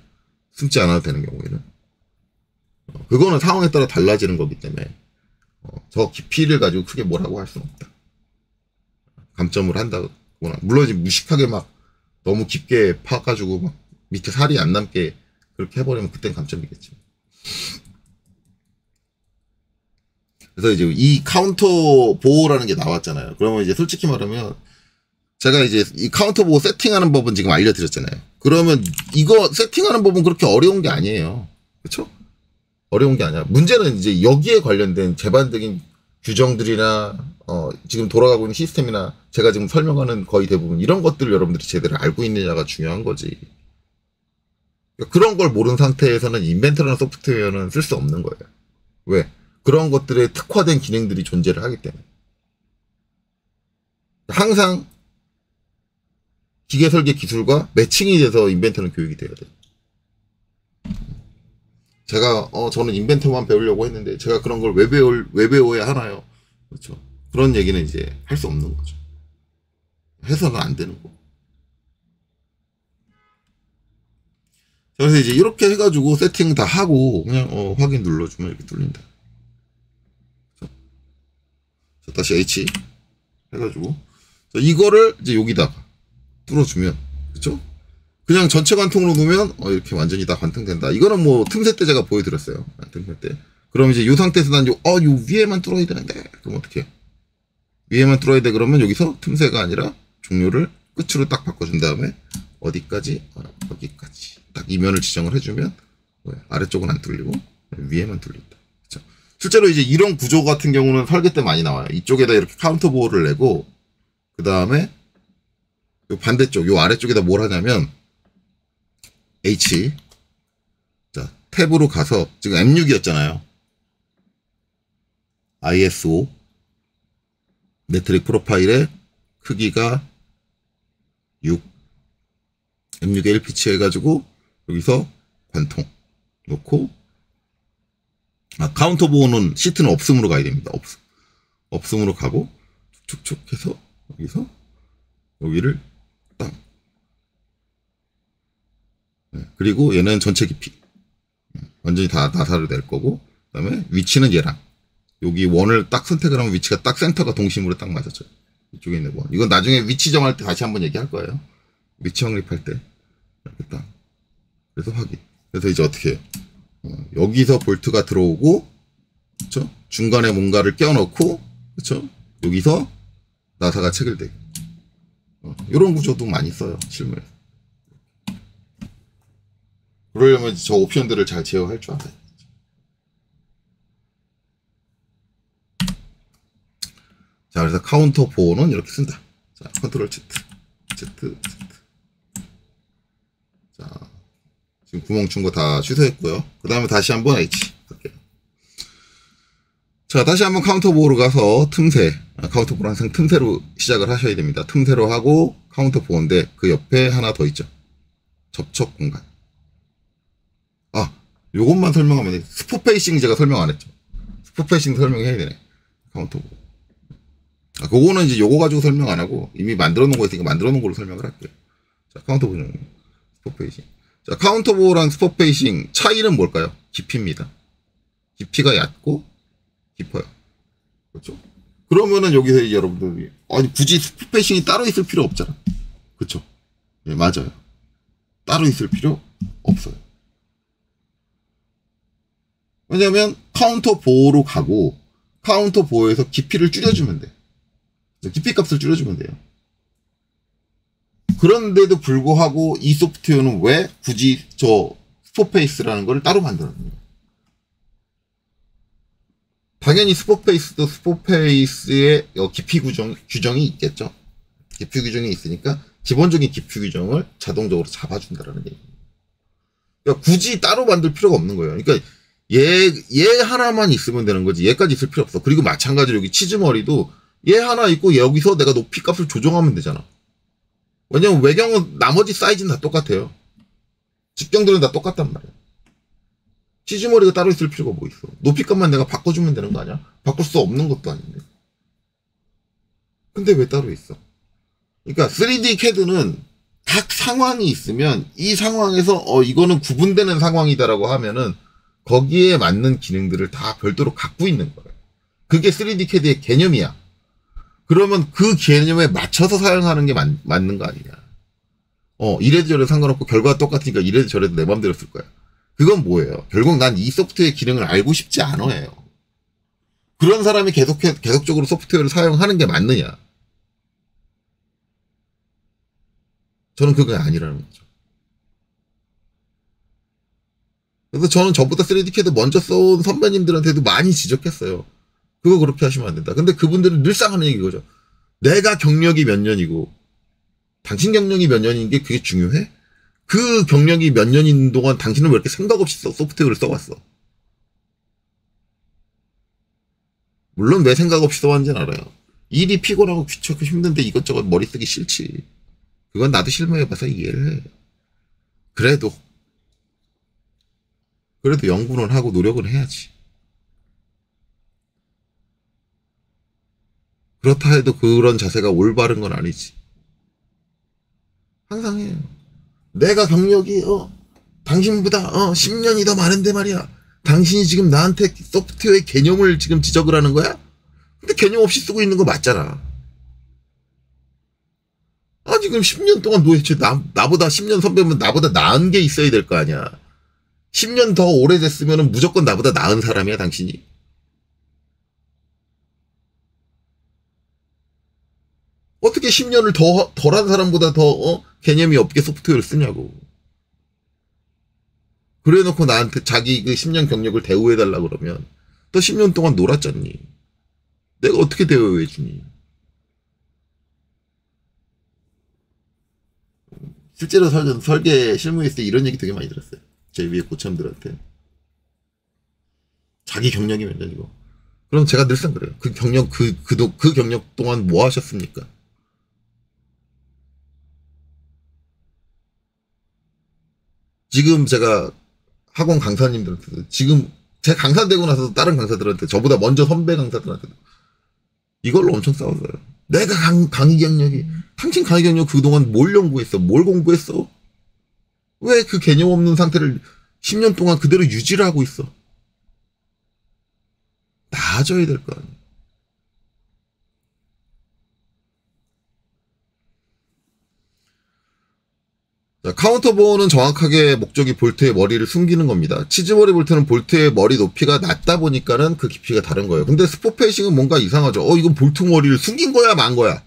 숨지 않아도 되는 경우에는. 그거는 상황에 따라 달라지는 거기 때문에 저 깊이를 가지고 크게 뭐라고 할 수는 없다. 감점을 한다거나, 물론 이제 무식하게 막 너무 깊게 파가지고 막 밑에 살이 안 남게 그렇게 해버리면 그땐 감점이겠지. 그래서 이제 이 카운터 보호라는 게 나왔잖아요. 그러면 이제 솔직히 말하면, 제가 이제 이 카운터 보호 세팅하는 법은 지금 알려드렸잖아요. 그러면 이거 세팅하는 법은 그렇게 어려운 게 아니에요. 그쵸? 어려운 게 아니야. 문제는 이제 여기에 관련된 제반적인 규정들이나 지금 돌아가고 있는 시스템이나 제가 지금 설명하는 거의 대부분 이런 것들을 여러분들이 제대로 알고 있느냐가 중요한 거지. 그런 걸 모르는 상태에서는 인벤터라는 소프트웨어는 쓸 수 없는 거예요. 왜? 그런 것들에 특화된 기능들이 존재를 하기 때문에. 항상 기계 설계 기술과 매칭이 돼서 인벤터는 교육이 돼야 돼요. 제가 저는 인벤터만 배우려고 했는데 제가 그런 걸 왜 배워야 하나요? 그렇죠. 그런 얘기는 이제 할 수 없는 거죠. 해서는 안 되는 거고. 그래서 이제 이렇게 해가지고 세팅 다 하고 그냥 확인 눌러주면 이렇게 뚫린다. 그렇죠? 자, 다시 H 해가지고 이거를 이제 여기다가 뚫어주면, 그렇죠? 그냥 전체 관통으로 놓으면 이렇게 완전히 다 관통된다. 이거는 뭐 틈새 때 제가 보여드렸어요. 틈새 때. 그럼 이제 이 상태에서 난 요 위에만 뚫어야 되는데, 그럼 어떻게 해요? 위에만 뚫어야 돼. 그러면 여기서 틈새가 아니라 종료를 끝으로 딱 바꿔준 다음에 어디까지? 여기까지. 딱 이면을 지정을 해주면 아래쪽은 안 뚫리고 위에만 뚫린다. 그렇죠? 실제로 이제 이런 구조 같은 경우는 설계 때 많이 나와요. 이쪽에다 이렇게 카운터 보호를 내고, 그 다음에 요 반대쪽, 요 아래쪽에다 뭘 하냐면 H, 자, 탭으로 가서 지금 M6이었잖아요. ISO 매트릭 프로파일의 크기가 6, M6에 1피치 해가지고 여기서 관통 놓고, 카운터 보호는 시트는 없음으로 가야 됩니다. 없음으로 가고 축축축 해서 여기서 여기를 딱. 그리고 얘는 전체 깊이 완전히 다 나사를 낼 거고, 그 다음에 위치는 얘랑 여기 원을 딱 선택을 하면 위치가 딱 센터가 동심으로 딱 맞았죠. 이쪽에 있는 원. 이건 나중에 위치 정할 때 다시 한번 얘기할 거예요. 위치 확립할 때 이렇게 딱. 그래서 확인. 그래서 이제 어떻게 해요? 여기서 볼트가 들어오고, 그렇죠? 중간에 뭔가를 껴넣고, 그렇죠? 여기서 나사가 체결되고. 이런 구조도 많이 써요, 실무에. 그러려면 저 옵션들을 잘 제어할 줄 알아요. 자, 그래서 카운터 보호는 이렇게 쓴다. 자, 컨트롤 Z. 자, 지금 구멍 준 거 다 취소했고요. 그 다음에 다시 한번 H 할게요. 자, 다시 한번 카운터 보호로 가서 틈새, 카운터 보호는 항상 틈새로 시작을 하셔야 됩니다. 틈새로 하고 카운터 보호인데 그 옆에 하나 더 있죠. 접촉 공간. 요것만 설명하면 돼. 스포 페이싱 제가 설명 안 했죠. 스포 페이싱 설명해야 되네. 카운터 보호. 그거는 이제 요거 가지고 설명 안 하고 이미 만들어 놓은 거 있으니까 만들어 놓은 걸로 설명을 할게요. 자, 카운터 보호는 스포 페이싱. 자, 카운터 보호랑 스포 페이싱 차이는 뭘까요? 깊이입니다. 깊이가 얕고 깊어요. 그렇죠? 그러면은 여기서 이제 여러분들이 아니 굳이 스포페이싱이 따로 있을 필요 없잖아. 그쵸? 예, 맞아요. 따로 있을 필요 없어요. 왜냐면 카운터 보호로 가고 카운터 보호에서 깊이를 줄여주면 돼. 깊이 값을 줄여주면 돼요. 그런데도 불구하고 이 소프트웨어는 왜 굳이 저 스포페이스라는 걸 따로 만들었느냐. 당연히 스포페이스도 스포페이스의 깊이 규정이 있겠죠. 깊이 규정이 있으니까 기본적인 깊이 규정을 자동적으로 잡아준다라는 얘기입니다. 그러니까 굳이 따로 만들 필요가 없는 거예요. 그러니까 얘 하나만 있으면 되는 거지. 얘까지 있을 필요 없어. 그리고 마찬가지로 여기 치즈머리도 얘 하나 있고 여기서 내가 높이 값을 조정하면 되잖아. 왜냐면 외경은 나머지 사이즈는 다 똑같아요. 직경들은 다 똑같단 말이야. 치즈머리가 따로 있을 필요가 뭐 있어. 높이 값만 내가 바꿔주면 되는 거 아니야? 바꿀 수 없는 것도 아닌데. 근데 왜 따로 있어? 그러니까 3D CAD는 각 상황이 있으면 이 상황에서 이거는 구분되는 상황이다라고 하면은 거기에 맞는 기능들을 다 별도로 갖고 있는 거예요. 그게 3D CAD의 개념이야. 그러면 그 개념에 맞춰서 사용하는 게 맞는 거 아니냐. 이래도 저래도 상관없고 결과가 똑같으니까 이래도 저래도 내 맘대로 쓸 거야. 그건 뭐예요? 결국 난 이 소프트웨어의 기능을 알고 싶지 않아요. 그런 사람이 계속적으로 소프트웨어를 사용하는 게 맞느냐? 저는 그게 아니라는 거죠. 그래서 저는 저보다 3D CAD 먼저 써온 선배님들한테도 많이 지적했어요. 그거 그렇게 하시면 안 된다. 근데 그분들은 늘상 하는 얘기 거죠. 내가 경력이 몇 년이고 당신 경력이 몇 년인 게 그게 중요해? 그 경력이 몇 년인 동안 당신은 왜 이렇게 생각 없이 소프트웨어를 써왔어? 물론 왜 생각 없이 써왔는지는 알아요. 일이 피곤하고 귀찮고 힘든데 이것저것 머리 쓰기 싫지. 그건 나도 실무해봐서 이해를 해. 그래도 연구는 하고 노력은 해야지. 그렇다 해도 그런 자세가 올바른 건 아니지. 항상 해요. 내가 경력이 당신보다 10년이 더 많은데 말이야. 당신이 지금 나한테 소프트웨어의 개념을 지금 지적을 하는 거야? 근데 개념 없이 쓰고 있는 거 맞잖아. 지금 10년 동안 도대체 나보다 10년 선배면 나보다 나은 게 있어야 될 거 아니야. 10년 더 오래됐으면 무조건 나보다 나은 사람이야, 당신이. 어떻게 10년을 덜한 사람보다 더 개념이 없게 소프트웨어를 쓰냐고. 그래 놓고 나한테 자기 그 10년 경력을 대우해달라 그러면 또 10년 동안 놀았잖니. 내가 어떻게 대우해주니. 실제로 설계 실무했을 때 이런 얘기 되게 많이 들었어요. 제 위에 고참들한테. 자기 경력이 몇 년이고. 그럼 제가 늘상 그래요. 그 경력 동안 뭐 하셨습니까? 지금 제가 학원 강사님들한테도 지금 제 강사 되고 나서도 다른 강사들한테 저보다 먼저 선배 강사들한테도 이걸로 엄청 싸웠어요. 내가 강의 경력이 당신 강의 경력 그동안 뭘 연구했어? 뭘 공부했어? 왜 그 개념 없는 상태를 10년 동안 그대로 유지를 하고 있어? 나아져야 될 거 아니야. 자, 카운터 보호는 정확하게 목적이 볼트의 머리를 숨기는 겁니다. 치즈머리 볼트는 볼트의 머리 높이가 낮다 보니까는 그 깊이가 다른 거예요. 근데 스포페이싱은 뭔가 이상하죠. 이건 볼트 머리를 숨긴 거야, 만 거야?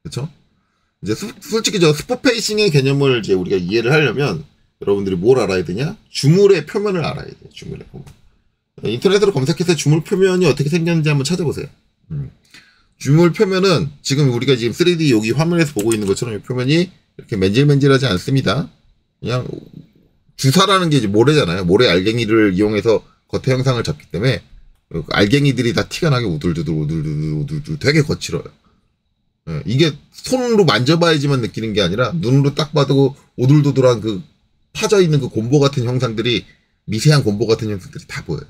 그쵸? 이제 솔직히 저 스포페이싱의 개념을 이제 우리가 이해를 하려면 여러분들이 뭘 알아야 되냐? 주물의 표면을 알아야 돼요. 주물의 표면. 인터넷으로 검색해서 주물 표면이 어떻게 생겼는지 한번 찾아보세요. 주물 표면은 지금 우리가 지금 3D 여기 화면에서 보고 있는 것처럼 이 표면이 이렇게 맨질맨질하지 않습니다. 그냥 주사라는 게 이제 모래잖아요. 모래 알갱이를 이용해서 겉의 형상을 잡기 때문에 알갱이들이 다 티가 나게 우둘두둘 되게 거칠어요. 이게 손으로 만져봐야지만 느끼는 게 아니라 눈으로 딱 봐도 오돌도돌한 그 파져 있는 그 곰보 같은 형상들이 미세한 곰보 같은 형상들이 다 보여요.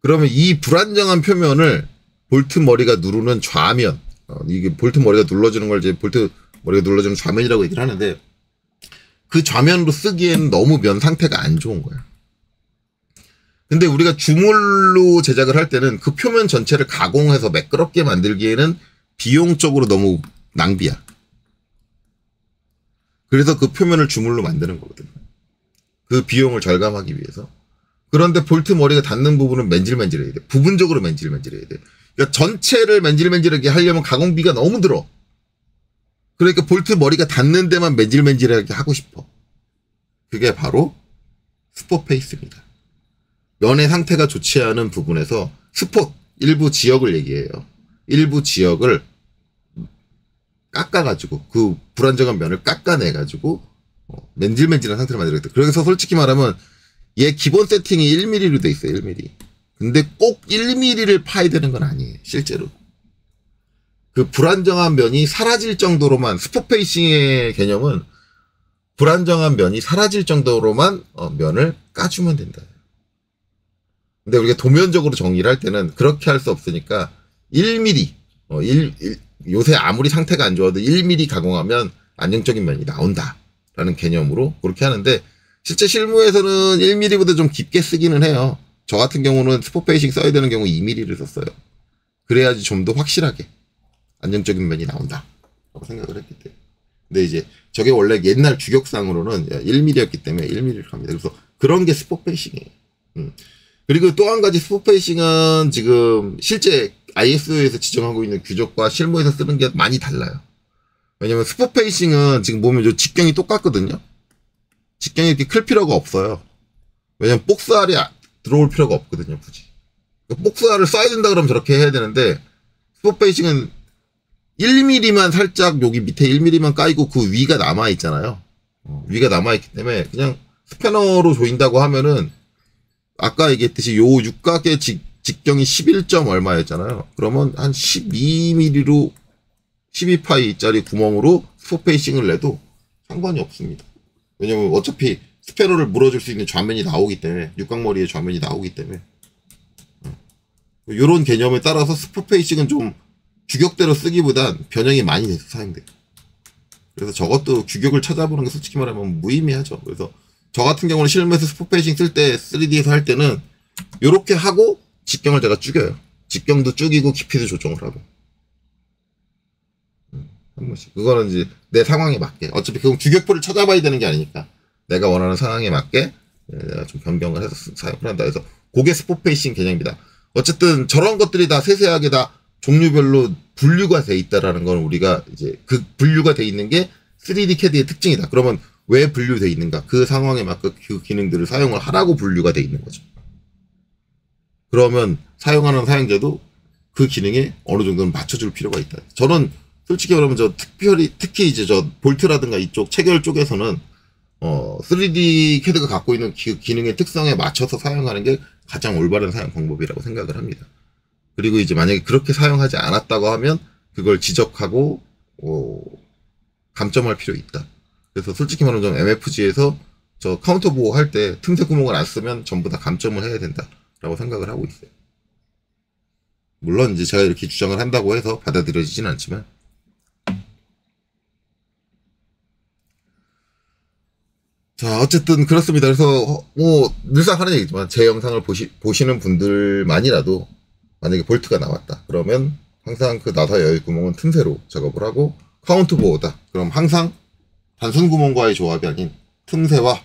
그러면 이 불안정한 표면을 볼트 머리가 누르는 좌면, 이게 볼트 머리가 눌러주는 걸 이제 볼트 머리가 눌러주는 좌면이라고 얘기를 하는데, 그 좌면으로 쓰기에는 너무 면 상태가 안 좋은 거야. 근데 우리가 주물로 제작을 할 때는 그 표면 전체를 가공해서 매끄럽게 만들기에는 비용적으로 너무 낭비야. 그래서 그 표면을 주물로 만드는 거거든. 그 비용을 절감하기 위해서. 그런데 볼트 머리가 닿는 부분은 맨질맨질해야 돼. 부분적으로 맨질맨질해야 돼. 그러니까 전체를 맨질맨질하게 하려면 가공비가 너무 들어. 그러니까 볼트 머리가 닿는 데만 맨질맨질하게 하고 싶어. 그게 바로 스포 페이스입니다. 면의 상태가 좋지 않은 부분에서 스폿 일부 지역을 얘기해요. 일부 지역을 깎아가지고 그 불안정한 면을 깎아내가지고 맨질맨질한 상태를 만들겠다. 그래서 솔직히 말하면 얘 기본 세팅이 1mm로 돼 있어요. 1mm. 근데 꼭 1mm를 파야 되는 건 아니에요. 실제로. 그 불안정한 면이 사라질 정도로만 스포 페이싱의 개념은 불안정한 면이 사라질 정도로만 면을 까주면 된다. 근데 우리가 도면적으로 정리를 할 때는 그렇게 할 수 없으니까 1mm, 요새 아무리 상태가 안 좋아도 1mm 가공하면 안정적인 면이 나온다라는 개념으로 그렇게 하는데 실제 실무에서는 1mm보다 좀 깊게 쓰기는 해요. 저 같은 경우는 스포 페이싱 써야 되는 경우 2mm를 썼어요. 그래야지 좀 더 확실하게 안정적인 면이 나온다라고 생각을 했기 때문에. 근데 이제 저게 원래 옛날 규격상으로는 1mm였기 때문에 1mm를 합니다. 그래서 그런 게 스포 페이싱이에요. 그리고 또 한 가지 스포 페이싱은 지금 실제 ISO에서 지정하고 있는 규정과 실무에서 쓰는 게 많이 달라요. 왜냐면 스포 페이싱은 지금 보면 요 직경이 똑같거든요. 직경이 이렇게 클 필요가 없어요. 왜냐면 복스알이 들어올 필요가 없거든요, 굳이. 복스알을 써야 된다 그러면 저렇게 해야 되는데 스포 페이싱은 1mm만 살짝 여기 밑에 1mm만 까이고 그 위가 남아있잖아요. 위가 남아있기 때문에 그냥 스패너로 조인다고 하면은 아까 얘기했듯이 요 육각의 직경이 11점 얼마였잖아요. 그러면 한 12mm로 12파이짜리 구멍으로 스포 페이싱을 내도 상관이 없습니다. 왜냐면 어차피 스패너를 물어줄 수 있는 좌면이 나오기 때문에 육각머리의 좌면이 나오기 때문에 요런 개념에 따라서 스포 페이싱은 좀 규격대로 쓰기보단 변형이 많이 돼서 사용돼요. 그래서 저것도 규격을 찾아보는 게 솔직히 말하면 무의미하죠. 그래서 저 같은 경우는 실무에서 스포 페이싱 쓸 때 3D에서 할 때는 요렇게 하고 직경을 제가 죽여요. 직경도 죽이고 깊이도 조정을 하고 한 번씩. 그거는 이제 내 상황에 맞게 어차피 그건 규격표를 찾아봐야 되는 게 아니니까 내가 원하는 상황에 맞게 내가 좀 변경을 해서 사용을 한다. 그래서 그게 스포 페이싱 개념입니다. 어쨌든 저런 것들이 다 세세하게 다 종류별로 분류가 돼 있다라는 건 우리가 이제 그 분류가 돼 있는 게 3D CAD의 특징이다. 그러면 왜 분류돼 있는가? 그 상황에 맞게 그 기능들을 사용을 하라고 분류가 돼 있는 거죠. 그러면 사용하는 사용자도 그 기능에 어느 정도는 맞춰줄 필요가 있다. 저는 솔직히 말하면 특히 이제 저 볼트라든가 이쪽 체결 쪽에서는 3D CAD가 갖고 있는 기능의 특성에 맞춰서 사용하는 게 가장 올바른 사용 방법이라고 생각을 합니다. 그리고 이제 만약에 그렇게 사용하지 않았다고 하면 그걸 지적하고 감점할 필요 있다. 그래서 솔직히 말하면 좀 MFG에서 저 카운터 보호 할 때 틈새 구멍을 안 쓰면 전부 다 감점을 해야 된다라고 생각을 하고 있어요. 물론 이제 제가 이렇게 주장을 한다고 해서 받아들여지진 않지만 자 어쨌든 그렇습니다. 그래서 뭐 늘상 하는 얘기지만 제 영상을 보시는 분들만이라도 만약에 볼트가 나왔다 그러면 항상 그 나사 여의 구멍은 틈새로 작업을 하고 카운터 보호다 그럼 항상 단순 구멍과의 조합이 아닌 틈새와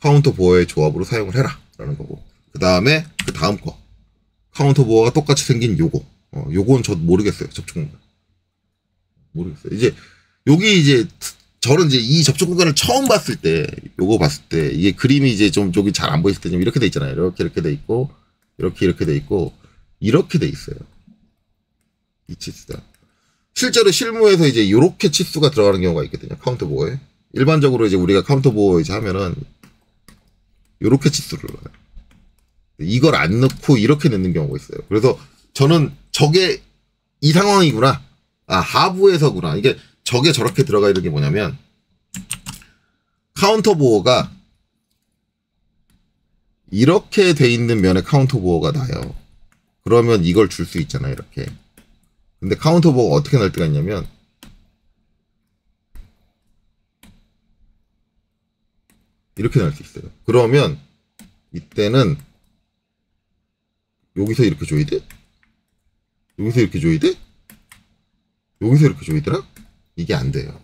카운터 보호의 조합으로 사용을 해라 라는 거고 그 다음에 그 다음 거 카운터 보호가 똑같이 생긴 요거 요건 저 모르겠어요. 접촉 공간 모르겠어요. 이제 여기 이제 저는 이제 이 접촉 공간을 처음 봤을 때 요거 봤을 때 이게 그림이 이제 좀 저기 잘 안 보였을 때 좀 이렇게 돼 있잖아요. 이렇게 돼 있고 이렇게 돼 있고 이렇게 돼 있어요. 이 치수다. 실제로 실무에서 이제 이렇게 치수가 들어가는 경우가 있거든요. 카운터 보호에. 일반적으로 이제 우리가 카운터 보호 이제 하면은 이렇게 치수를 넣어요. 이걸 안 넣고 이렇게 넣는 경우가 있어요. 그래서 저는 저게 이 상황이구나. 아, 하부에서구나. 이게 저게 저렇게 들어가 있는 게 뭐냐면 카운터 보호가 이렇게 돼 있는 면에 카운터 보호가 나요. 그러면 이걸 줄 수 있잖아요. 이렇게. 근데 카운터 보호가 어떻게 날 때가 있냐면 이렇게 날 수 있어요. 그러면 이때는 여기서 이렇게 줘야 돼? 여기서 이렇게 줘야 돼? 여기서 이렇게 줘야 되나? 이게 안 돼요.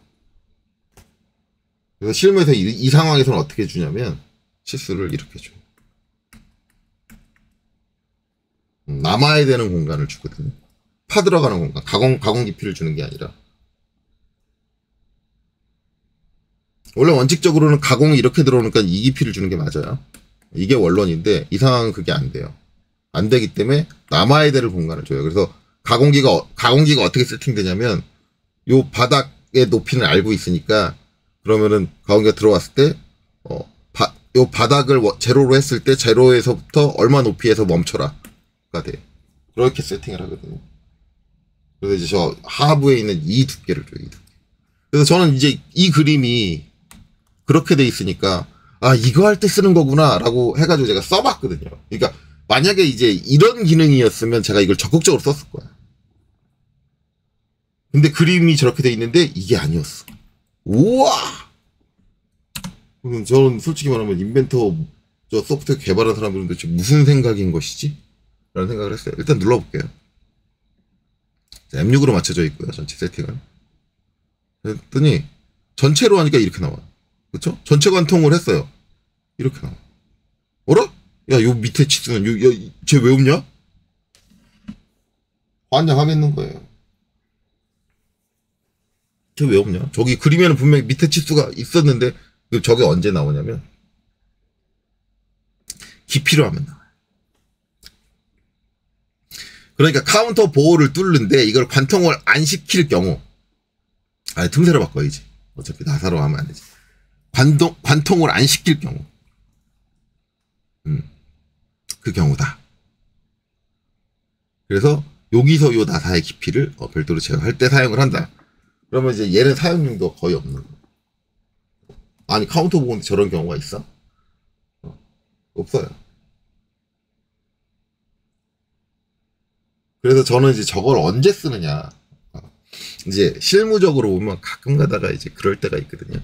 그래서 실무에서 이 상황에서는 어떻게 주냐면 치수를 이렇게 줘요. 남아야 되는 공간을 주거든요. 파 들어가는 공간, 가공 깊이를 주는 게 아니라. 원래 원칙적으로는 가공이 이렇게 들어오니까 이 깊이를 주는 게 맞아요. 이게 원론인데 이 상황은 그게 안 돼요. 안 되기 때문에 남아야 될 공간을 줘요. 그래서 가공기가 어떻게 세팅되냐면 요 바닥의 높이는 알고 있으니까 그러면은 가공기가 들어왔을 때 요 바닥을 제로로 했을 때 제로에서부터 얼마 높이에서 멈춰라가 돼. 그렇게 세팅을 하거든요. 그래서 이제 저 하부에 있는 이 두께를 줘요. 이 두께. 그래서 저는 이제 이 그림이 그렇게 돼 있으니까 아 이거 할 때 쓰는 거구나라고 해가지고 제가 써봤거든요. 그러니까 만약에 이제 이런 기능이었으면 제가 이걸 적극적으로 썼을 거야. 근데 그림이 저렇게 돼 있는데 이게 아니었어. 우와! 저는 솔직히 말하면 인벤터 저 소프트웨어 개발한 사람들은 도대체 무슨 생각인 것이지? 라는 생각을 했어요. 일단 눌러볼게요. M6으로 맞춰져 있고요. 전체 세팅은. 그랬더니 전체로 하니까 이렇게 나와요. 그쵸? 전체 관통을 했어요. 이렇게 나와. 어라? 야, 요 밑에 치수는, 쟤 왜 없냐? 환장하겠는 거예요. 쟤 왜 없냐? 저기 그림에는 분명히 밑에 치수가 있었는데, 저게 언제 나오냐면, 깊이로 하면 나와요. 그러니까 카운터 보호를 뚫는데, 이걸 관통을 안 시킬 경우, 틈새로 바꿔야지. 어차피 나사로 하면 안 되지. 관통을 안 시킬 경우. 그 경우다. 그래서 여기서 요 나사의 깊이를 별도로 제어할 때 사용을 한다. 그러면 이제 얘는 사용용도 거의 없는 거예요. 아니 카운터 보는데 저런 경우가 있어? 없어요. 그래서 저는 이제 저걸 언제 쓰느냐. 이제 실무적으로 보면 가끔 가다가 이제 그럴 때가 있거든요.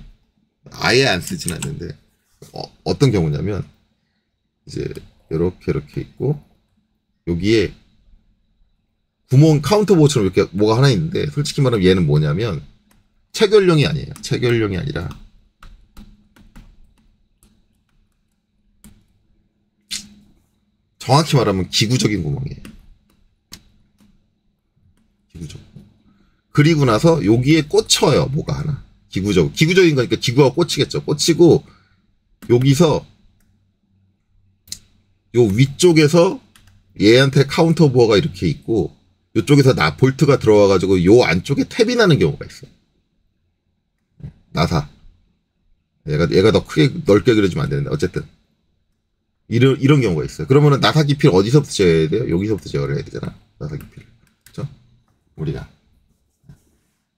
아예 안 쓰진 않는데 어떤 경우냐면 이제 이렇게 있고 여기에 구멍 카운터 보호처럼 이렇게 뭐가 하나 있는데 솔직히 말하면 얘는 뭐냐면 체결용이 아니에요. 체결용이 아니라 정확히 말하면 기구적인 구멍이에요. 기구적. 그리고 나서 여기에 꽂혀요. 뭐가 하나. 기구적인 거니까 기구가 꽂히겠죠. 꽂히고 여기서 요 위쪽에서 얘한테 카운터 보어가 이렇게 있고 요쪽에서 볼트가 들어와가지고 요 안쪽에 탭이 나는 경우가 있어요. 나사. 얘가 더 크게 넓게 그려주면 안 되는데 어쨌든 이런 경우가 있어요. 그러면은 나사 깊이를 어디서부터 재야 돼요? 여기서부터 제어를 해야 되잖아. 나사 깊이를. 그렇죠? 우리가.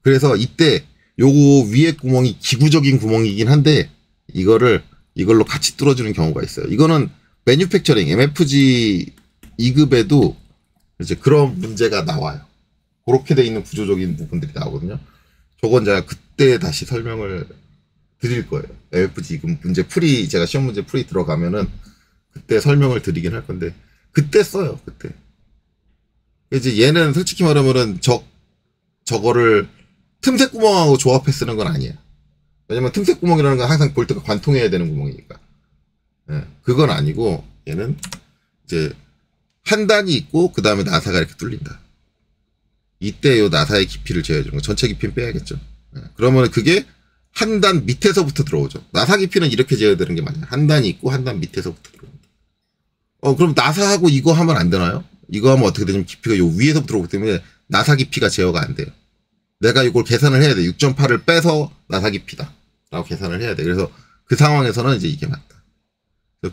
그래서 이때 요거 위에 구멍이 기구적인 구멍이긴 한데 이걸로 같이 뚫어주는 경우가 있어요. 이거는 매뉴팩처링 MFG 2급에도 이제 그런 문제가 나와요. 그렇게 돼 있는 구조적인 부분들이 나오거든요. 저건 제가 그때 다시 설명을 드릴 거예요. MFG 2급 문제 제가 시험 문제 풀이 들어가면은 그때 설명을 드리긴 할 건데 그때 써요. 그때. 이제 얘는 솔직히 말하면은 저거를 틈새 구멍하고 조합해 쓰는 건 아니에요. 왜냐면 틈새 구멍이라는 건 항상 볼트가 관통해야 되는 구멍이니까. 네, 그건 아니고 얘는 이제 한 단이 있고 그 다음에 나사가 이렇게 뚫린다. 이때 요 나사의 깊이를 재어주는 거. 전체 깊이는 빼야겠죠. 네, 그러면 그게 한 단 밑에서부터 들어오죠. 나사 깊이는 이렇게 재어야 되는 게 맞아요. 한 단이 있고 한 단 밑에서부터 들어옵니다. 그럼 나사하고 이거 하면 안 되나요? 이거 하면 어떻게 되냐면 깊이가 요 위에서부터 들어오기 때문에 나사 깊이가 제어가 안 돼요. 내가 이걸 계산을 해야 돼. 6.8을 빼서 나사 깊이다. 라고 계산을 해야 돼. 그래서 그 상황에서는 이제 이게 맞다.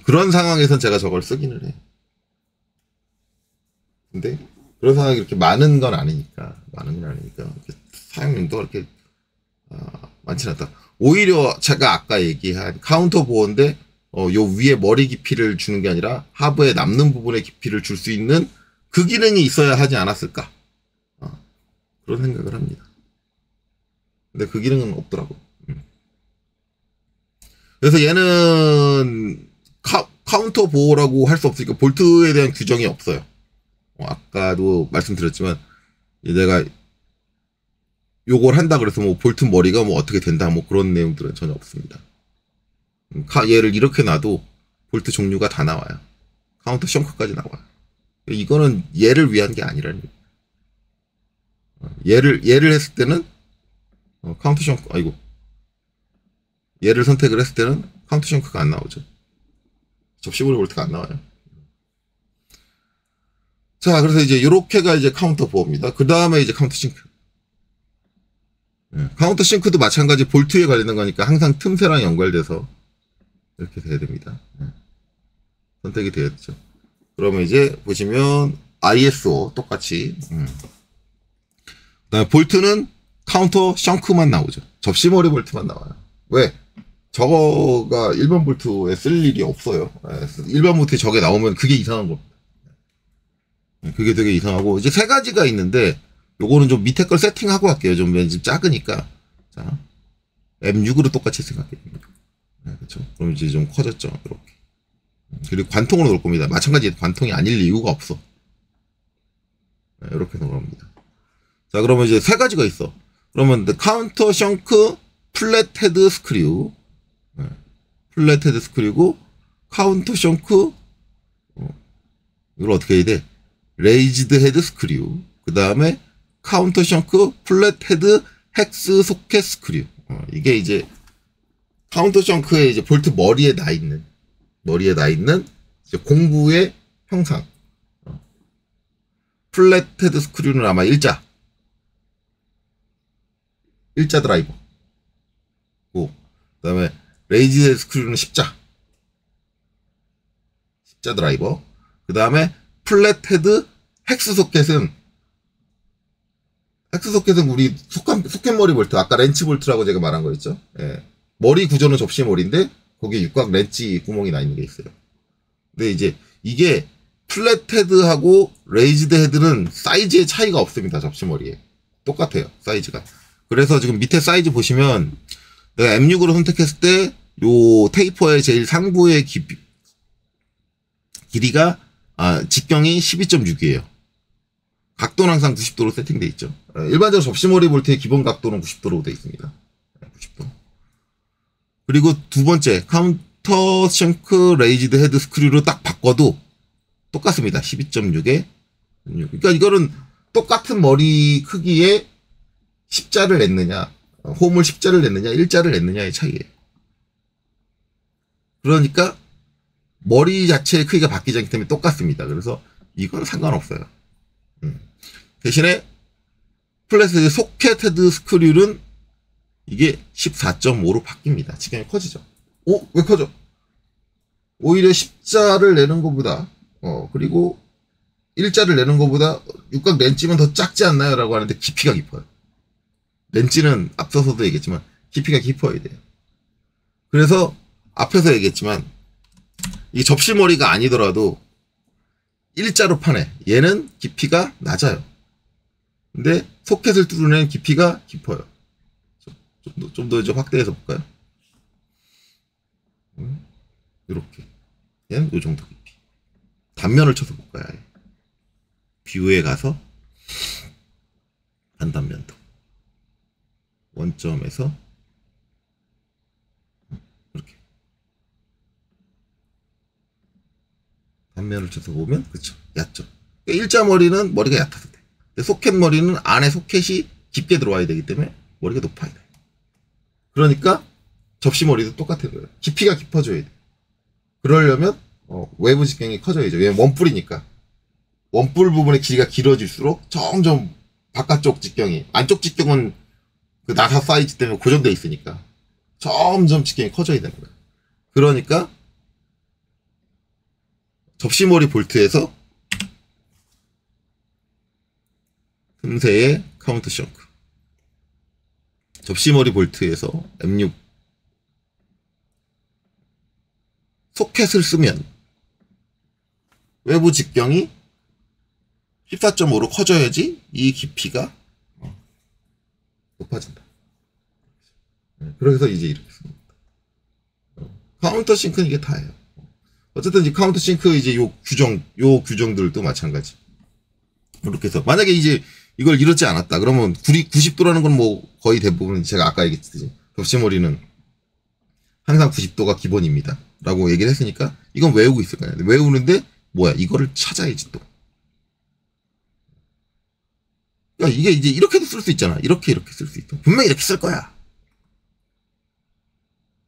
그런 상황에선 제가 저걸 쓰기는 해. 근데 그런 상황이 그렇게 많은 건 아니니까 사용용도가 그렇게 많지는 않다. 오히려 제가 아까 얘기한 카운터 보호인데 요 위에 머리 깊이를 주는 게 아니라 하부에 남는 부분의 깊이를 줄 수 있는 그 기능이 있어야 하지 않았을까. 그런 생각을 합니다. 근데 그 기능은 없더라고. 그래서 얘는 카운터 보호라고 할 수 없으니까 볼트에 대한 규정이 없어요. 아까도 말씀드렸지만 내가 요걸 한다 그래서 뭐 볼트 머리가 뭐 어떻게 된다 뭐 그런 내용들은 전혀 없습니다. 얘를 이렇게 놔도 볼트 종류가 다 나와요. 카운터 션크까지 나와요. 이거는 얘를 위한 게 아니라는 얘를 했을 때는 카운터 션크 아이고 얘를 선택을 했을 때는 카운터 션크가 안 나오죠. 접시머리 볼트가 안 나와요. 자, 그래서 이제 요렇게가 이제 카운터 보호입니다. 그 다음에 이제 카운터 싱크. 카운터 싱크도 마찬가지 볼트에 관련된 거니까 항상 틈새랑 연결돼서 이렇게 돼야 됩니다. 선택이 되었죠. 그러면 이제 보시면 ISO 똑같이 그다음에 볼트는 카운터 샹크만 나오죠. 접시머리 볼트만 나와요. 왜? 저거가 일반 볼트에 쓸 일이 없어요. 일반 볼트에 저게 나오면 그게 이상한 겁니다. 그게 되게 이상하고 이제 세 가지가 있는데 요거는 좀 밑에 걸 세팅하고 할게요. 좀 왠지 작으니까. 자, M6으로 똑같이 생각해요. 그렇죠? 그럼 이제 좀 커졌죠. 이렇게. 그리고 관통으로 놓을 겁니다. 마찬가지 관통이 아닐 이유가 없어. 이렇게 놓을 겁니다. 자, 그러면 이제 세 가지가 있어. 그러면 카운터 션크 플랫 헤드 스크류, 플랫 헤드 스크류고 카운터 션크 이걸 어떻게 해야 돼? 레이즈드 헤드 스크류. 그 다음에 카운터 션크 플랫 헤드 헥스 소켓 스크류. 이게 이제 카운터 션크의 이제 볼트 머리에 나 있는 이제 공구의 형상. 플랫 헤드 스크류는 아마 일자 드라이버. 그 다음에 레이즈 헤드 스크류는 십자 드라이버. 그 다음에 플랫 헤드 헥스 소켓은 우리 소켓머리 볼트, 아까 렌치 볼트라고 제가 말한 거 있죠. 예. 머리 구조는 접시머리인데 거기에 육각 렌치 구멍이 나 있는 게 있어요. 근데 이제 이게 플랫 헤드하고 레이즈드 헤드는 사이즈의 차이가 없습니다. 접시머리에 똑같아요, 사이즈가. 그래서 지금 밑에 사이즈 보시면 내가 M6으로 선택했을 때 요 테이퍼의 제일 상부의 길이가 직경이 12.6이에요. 각도는 항상 90도로 세팅되어 있죠. 일반적으로 접시머리 볼트의 기본 각도는 90도로 되어 있습니다. 90도. 그리고 두 번째, 카운터 션크 레이즈드 헤드 스크류로 딱 바꿔도 똑같습니다. 12.6에 16. 그러니까 이거는 똑같은 머리 크기에 십자를 냈느냐, 홈을 십자를 냈느냐, 일자를 냈느냐의 차이예요. 그러니까 머리 자체의 크기가 바뀌지 않기 때문에 똑같습니다. 그래서 이건 상관없어요. 대신에 플랫의 소켓 헤드 스크류는 이게 14.5로 바뀝니다. 직경이 커지죠. 왜 커져? 오히려 십자를 내는 것보다 그리고 일자를 내는 것보다 육각 렌치면 더 작지 않나요? 라고 하는데 깊이가 깊어요. 렌치는 앞서서도 얘기했지만 깊이가 깊어야 돼요. 그래서 앞에서 얘기했지만 이 접시머리가 아니더라도 일자로 파내. 얘는 깊이가 낮아요. 근데 소켓을 뚫어낸 깊이가 깊어요. 좀 더 이제 확대해서 볼까요? 이렇게. 얘는 이 정도 깊이. 단면을 쳐서 볼까요? 아예. 뷰에 가서 반단면도. 원점에서 이렇게. 단면을 쳐서 보면 그쵸, 얕죠. 일자 머리는 머리가 얕아서 돼. 근데 소켓 머리는 안에 소켓이 깊게 들어와야 되기 때문에 머리가 높아야 돼. 그러니까 접시 머리도 똑같은 거예요. 깊이가 깊어져야 돼. 그러려면 외부 직경이 커져야죠. 왜냐면 원뿔이니까. 원뿔 부분의 길이가 길어질수록 점점 바깥쪽 직경이, 안쪽 직경은 그 나사 사이즈 때문에 고정되어 있으니까 점점 직경이 커져야 되는 거예요. 그러니까 접시머리 볼트에서 틈새의 카운터 션크, 접시머리 볼트에서 M6 소켓을 쓰면 외부 직경이 14.5로 커져야지 이 깊이가 높아진다. 그래서 이제 이렇게 씁니다. 카운터 싱크는 이게 다예요. 어쨌든 이 카운터 싱크 이제 요 규정들도 마찬가지. 이렇게 해서 만약에 이제 이걸 이렇지 않았다. 그러면 90도라는 건 뭐 거의 대부분 제가 아까 얘기했듯이 접시머리는 항상 90도가 기본입니다. 라고 얘기를 했으니까 이건 외우고 있을 거야. 외우는데 뭐야? 이거를 찾아야지 또. 그러니까 이게 이제 이렇게도 쓸 수 있잖아. 이렇게 쓸 수 있다. 분명히 이렇게 쓸 거야.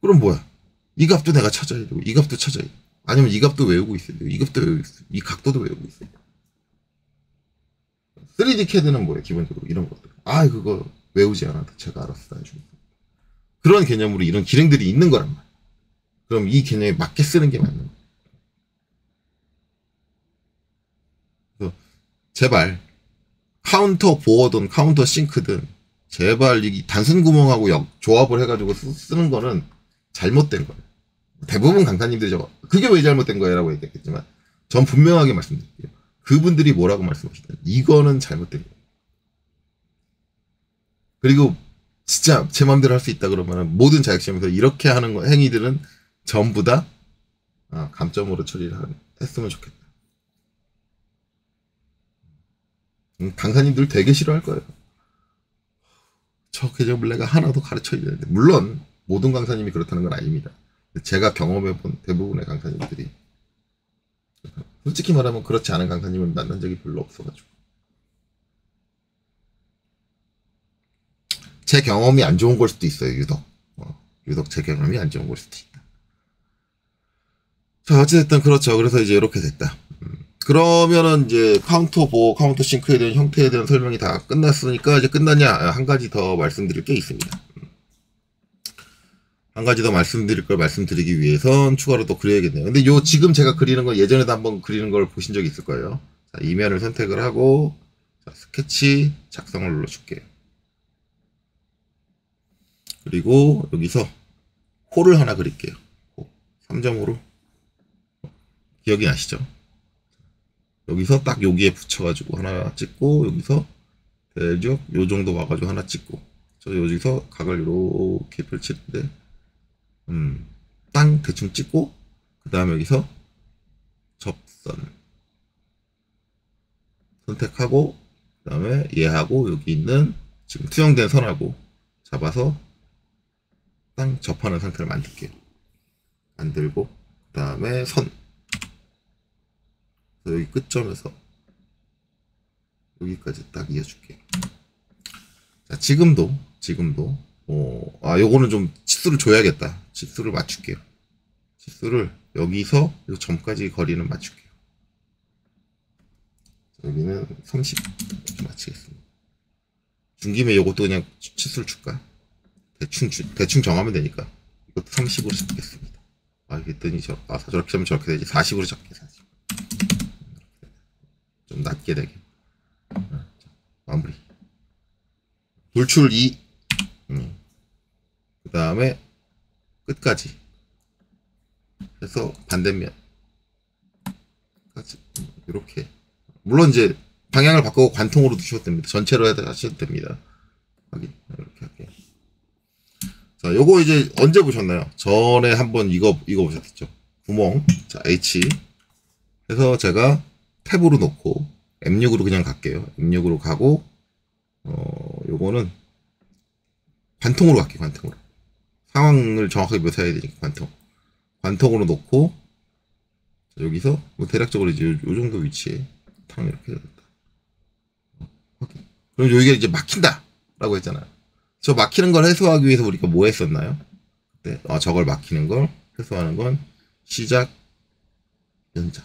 그럼 뭐야? 이 값도 내가 찾아야 되고 이 값도 찾아야 돼. 아니면 이 값도 외우고 있어야 되고 이 값도 외우고 있어야 돼. 이 각도도 외우고 있어야 돼. 3D CAD는 뭐야? 기본적으로 이런 것들. 아, 그거 외우지 않아도 제가 알아서 다 해줍니다. 그런 개념으로 이런 기능들이 있는 거란 말이야. 그럼 이 개념에 맞게 쓰는 게 맞는 거야. 그래서 제발 카운터 보어든 카운터 싱크든 제발 이 단순 구멍하고 조합을 해가지고 쓰는 거는 잘못된 거예요. 대부분 강사님들이 저거 그게 왜 잘못된 거예요? 라고 얘기했겠지만 전 분명하게 말씀드릴게요. 그분들이 뭐라고 말씀하시든 이거는 잘못된 거예요. 그리고 진짜 제 마음대로 할 수 있다 그러면 모든 자격시험에서 이렇게 하는 행위들은 전부 다 감점으로 처리를 했으면 좋겠다. 강사님들 되게 싫어할 거예요. 저 개념을 내가 하나도 가르쳐야 되는데 물론 모든 강사님이 그렇다는 건 아닙니다. 제가 경험해본 대부분의 강사님들이 솔직히 말하면 그렇지 않은 강사님을 만난 적이 별로 없어가지고 제 경험이 안 좋은 걸 수도 있어요. 유독 제 경험이 안 좋은 걸 수도 있다. 자, 어찌됐든 그렇죠. 그래서 이제 이렇게 됐다. 그러면은 이제 카운터 보호, 카운터 싱크에 대한 형태에 대한 설명이 다 끝났으니까 이제 끝났냐? 한 가지 더 말씀드릴 게 있습니다. 한 가지 더 말씀드릴 걸 말씀드리기 위해선 추가로 또 그려야겠네요. 근데 지금 제가 그리는 거 예전에도 한번 그리는 걸 보신 적이 있을 거예요. 자, 이면을 선택을 하고 자, 스케치 작성을 눌러줄게요. 그리고 여기서 호를 하나 그릴게요. 3점으로 기억이 나시죠? 여기서 딱 여기에 붙여가지고 하나 찍고 여기서 대략 요 정도 와가지고 하나 찍고 저 여기서 각을 이렇게 펼치는데 땅 대충 찍고 그 다음에 여기서 접선 선택하고 그 다음에 얘하고 여기 있는 지금 투영된 선하고 잡아서 땅 접하는 상태를 만들게요. 만들고 그 다음에 선 여기 끝점에서 여기까지 딱 이어줄게요. 자, 지금도 요거는 좀 치수를 줘야겠다. 치수를 맞출게요. 치수를 여기서 이 점까지 거리는 맞출게요. 여기는 30 이렇게 맞추겠습니다. 준 김에 요것도 그냥 치수를 줄까? 대충 정하면 되니까 이것도 30으로 잡겠습니다. 그랬더니 저렇게 하면 저렇게 되지. 40으로 잡게 40. 좀 낮게 되게. 마무리. 돌출 2. 그 다음에 끝까지 해서 반대면 까지 이렇게. 물론 이제 방향을 바꾸고 관통으로 두셔도 됩니다. 전체로 하셔도 됩니다. 이렇게 할게요. 자, 요거 이제 언제 보셨나요? 전에 한번 이거 보셨죠? 구멍. 자, H 해서 제가 탭으로 놓고 M6으로 그냥 갈게요. M6으로 가고 요거는 관통으로 갈게요. 관통으로. 상황을 정확하게 묘사해야 되니까 관통으로 놓고 여기서 뭐 대략적으로 이제 요 정도 위치에 탕 이렇게 되겠다. 그럼 여기가 이제 막힌다 라고 했잖아요. 저 막히는 걸 해소하기 위해서 우리가 뭐 했었나요? 네, 저걸 막히는 걸 해소하는 건 시작 연장.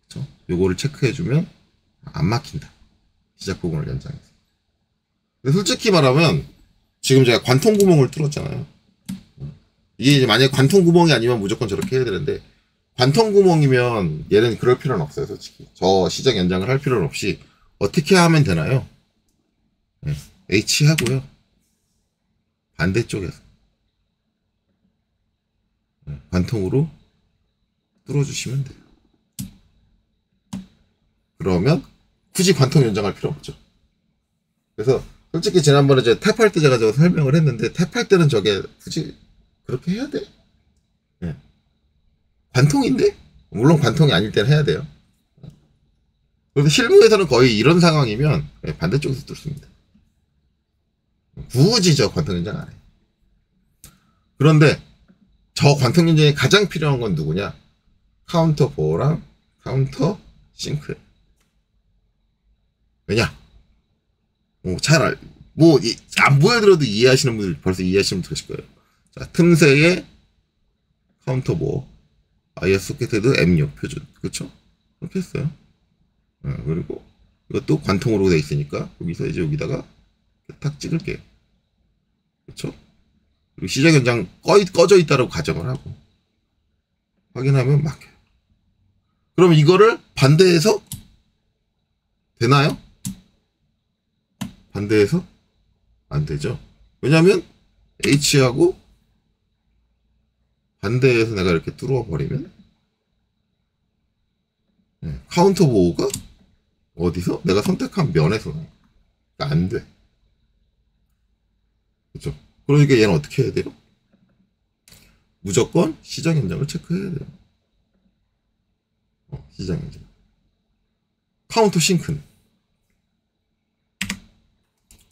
그쵸? 요거를 체크해주면 안 막힌다. 시작 부분을 연장해서. 근데 솔직히 말하면 지금 제가 관통 구멍을 뚫었잖아요. 이게 이제 만약에 관통 구멍이 아니면 무조건 저렇게 해야 되는데 관통 구멍이면 얘는 그럴 필요는 없어요. 솔직히 저 시작 연장을 할 필요는 없이 어떻게 하면 되나요? 네, H 하고요. 반대쪽에서 네, 관통으로 뚫어주시면 돼요. 그러면 굳이 관통 연장할 필요 없죠. 그래서 솔직히 지난번에 제가 탭할 때 제가 설명을 했는데 탭할 때는 저게 굳이 그렇게 해야 돼? 네. 관통인데? 물론 관통이 아닐 때는 해야 돼요. 그런데 실무에서는 거의 이런 상황이면 반대쪽에서 뚫습니다. 굳이 저 관통 연장 안 해. 그런데 저 관통 연장이 가장 필요한 건 누구냐? 카운터 보호랑 카운터 싱크예요. 왜냐? 안 보여드려도 이해하시는 분들 벌써 이해하시면 되실 거예요. 자, 틈새에 카운터 보호, IS 소켓에도 M6 표준, 그렇죠? 그렇게 했어요. 그리고 이것도 관통으로 돼 있으니까 여기서 이제 여기다가 탁 찍을게요. 그렇죠? 그리고 시작 연장 꺼져 있다라고 가정을 하고 확인하면 막혀요. 그럼 이거를 반대해서 되나요? 반대해서 안 되죠. 왜냐하면 H하고 반대해서 내가 이렇게 뚫어 버리면 카운터 보호가 어디서? 내가 선택한 면에서 안 돼. 그렇죠? 그러니까 얘는 어떻게 해야 돼요? 무조건 시작 연장을 체크해야 돼요. 시작 연장. 카운터 싱크는?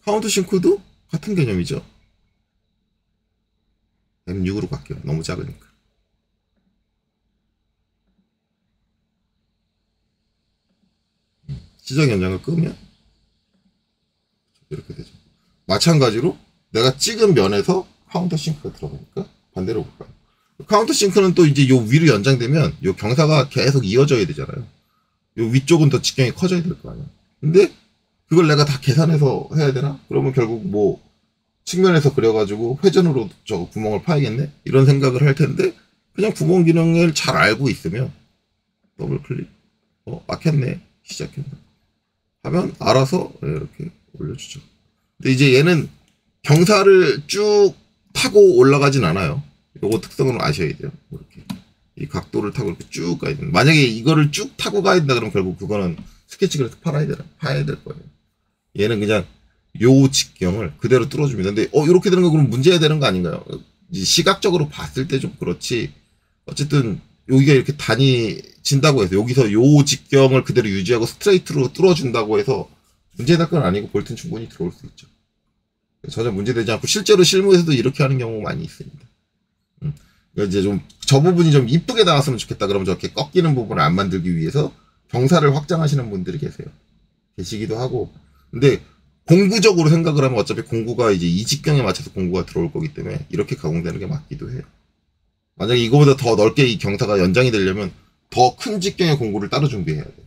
카운터 싱크도 같은 개념이죠. M6으로 갈게요. 너무 작으니까. 시작 연장을 끄면 이렇게 되죠. 마찬가지로 내가 찍은 면에서 카운터 싱크가 들어가니까 반대로 볼까요? 카운터 싱크는 또 이제 요 위로 연장되면 요 경사가 계속 이어져야 되잖아요. 요 위쪽은 더 직경이 커져야 될 거 아니야. 근데 그걸 내가 다 계산해서 해야 되나? 그러면 결국 뭐 측면에서 그려가지고 회전으로 저 구멍을 파야겠네? 이런 생각을 할 텐데 그냥 구멍 기능을 잘 알고 있으면 더블 클릭 막혔네 시작했네 하면 알아서 이렇게 올려주죠. 근데 이제 얘는 경사를 쭉 타고 올라가진 않아요. 요거 특성은 아셔야 돼요. 이렇게 이 각도를 타고 이렇게 쭉 가야 된다. 만약에 이거를 쭉 타고 가야 된다 그러면 결국 그거는 스케치 그래서 파야 될 거예요. 얘는 그냥 요 직경을 그대로 뚫어줍니다. 근데 이렇게 되는 거 그럼 문제가 되는 거 아닌가요? 시각적으로 봤을 때 좀 그렇지. 어쨌든 여기가 이렇게 단이 진다고 해서 여기서 요 직경을 그대로 유지하고 스트레이트로 뚫어준다고 해서 문제될 건 아니고 볼트는 충분히 들어올 수 있죠. 전혀 문제되지 않고 실제로 실무에서도 이렇게 하는 경우가 많이 있습니다. 이제 좀 저 부분이 좀 이쁘게 나왔으면 좋겠다 그러면 저렇게 꺾이는 부분을 안 만들기 위해서 경사를 확장하시는 분들이 계시기도 하고. 근데 공구적으로 생각을 하면 어차피 공구가 이제 이 직경에 맞춰서 공구가 들어올 거기 때문에 이렇게 가공되는 게 맞기도 해요. 만약에 이거보다 더 넓게 이 경사가 연장이 되려면 더 큰 직경의 공구를 따로 준비해야 돼요.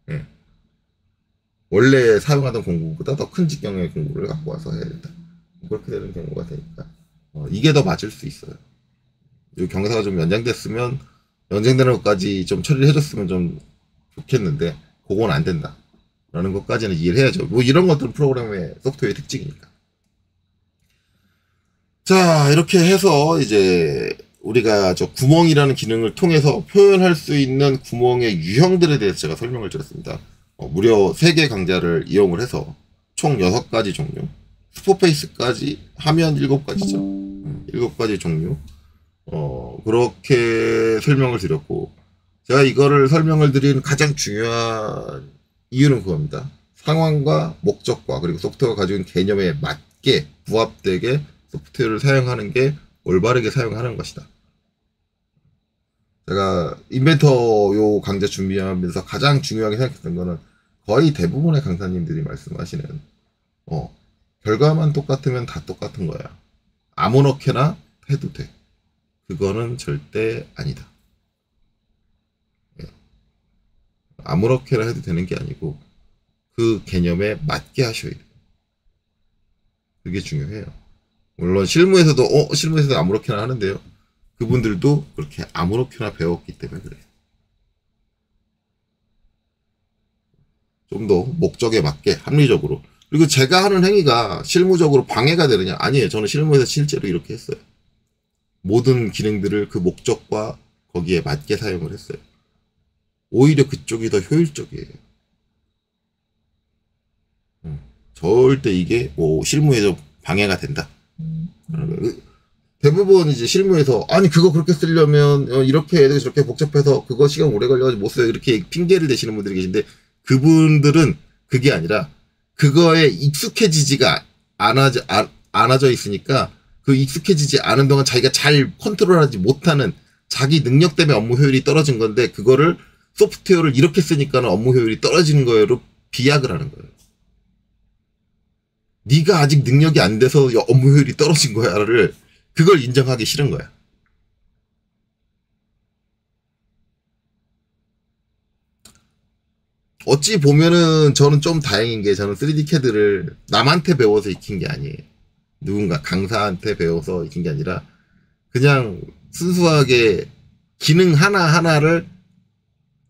네. 원래 사용하던 공구보다 더 큰 직경의 공구를 갖고 와서 해야 된다. 그렇게 되는 경우가 되니까 이게 더 맞을 수 있어요. 이 경사가 좀 연장되는 것까지 좀 처리를 해줬으면 좀 좋겠는데 그건 안 된다 라는 것까지는 이해를 해야죠. 뭐 이런 것들은 프로그램의 소프트웨어의 특징이니까. 자, 이렇게 해서 이제 우리가 저 구멍이라는 기능을 통해서 표현할 수 있는 구멍의 유형들에 대해서 제가 설명을 드렸습니다. 무려 3개 강좌를 이용을 해서 총 6가지 종류, 스포페이스까지 하면 7가지죠. 7가지 종류. 그렇게 설명을 드렸고, 제가 이거를 설명을 드린 가장 중요한 이유는 그겁니다. 상황과 목적과 그리고 소프트웨어가 가지고 있는 개념에 맞게 부합되게 소프트웨어를 사용하는 게 올바르게 사용하는 것이다. 제가 인벤터 요 강좌 준비하면서 가장 중요하게 생각했던 거는 거의 대부분의 강사님들이 말씀하시는 결과만 똑같으면 다 똑같은 거야. 아무렇게나 해도 돼. 그거는 절대 아니다. 아무렇게나 해도 되는 게 아니고 그 개념에 맞게 하셔야 돼요. 그게 중요해요. 물론 실무에서도 아무렇게나 하는데요. 그분들도 그렇게 아무렇게나 배웠기 때문에 그래요. 좀 더 목적에 맞게 합리적으로. 그리고 제가 하는 행위가 실무적으로 방해가 되느냐? 아니에요. 저는 실무에서 실제로 이렇게 했어요. 모든 기능들을 그 목적과 거기에 맞게 사용을 했어요. 오히려 그쪽이 더 효율적이에요. 절대 이게 뭐 실무에서 방해가 된다. 대부분 이제 실무에서 아니 그거 그렇게 쓰려면 이렇게 해야 되고 저렇게 복잡해서 그거 시간 오래 걸려가지고 못 써요 이렇게 핑계를 대시는 분들이 계신데 그분들은 그게 아니라 그거에 익숙해지지가 않아져 있으니까 그 익숙해지지 않은 동안 자기가 잘 컨트롤하지 못하는 자기 능력 때문에 업무 효율이 떨어진 건데 그거를 소프트웨어를 이렇게 쓰니까는 업무 효율이 떨어지는 거예로 비약을 하는 거예요. 네가 아직 능력이 안 돼서 업무 효율이 떨어진 거야를 그걸 인정하기 싫은 거야. 어찌 보면은 저는 좀 다행인 게 저는 3D CAD를 남한테 배워서 익힌 게 아니에요. 누군가 강사한테 배워서 익힌 게 아니라 그냥 순수하게 기능 하나하나를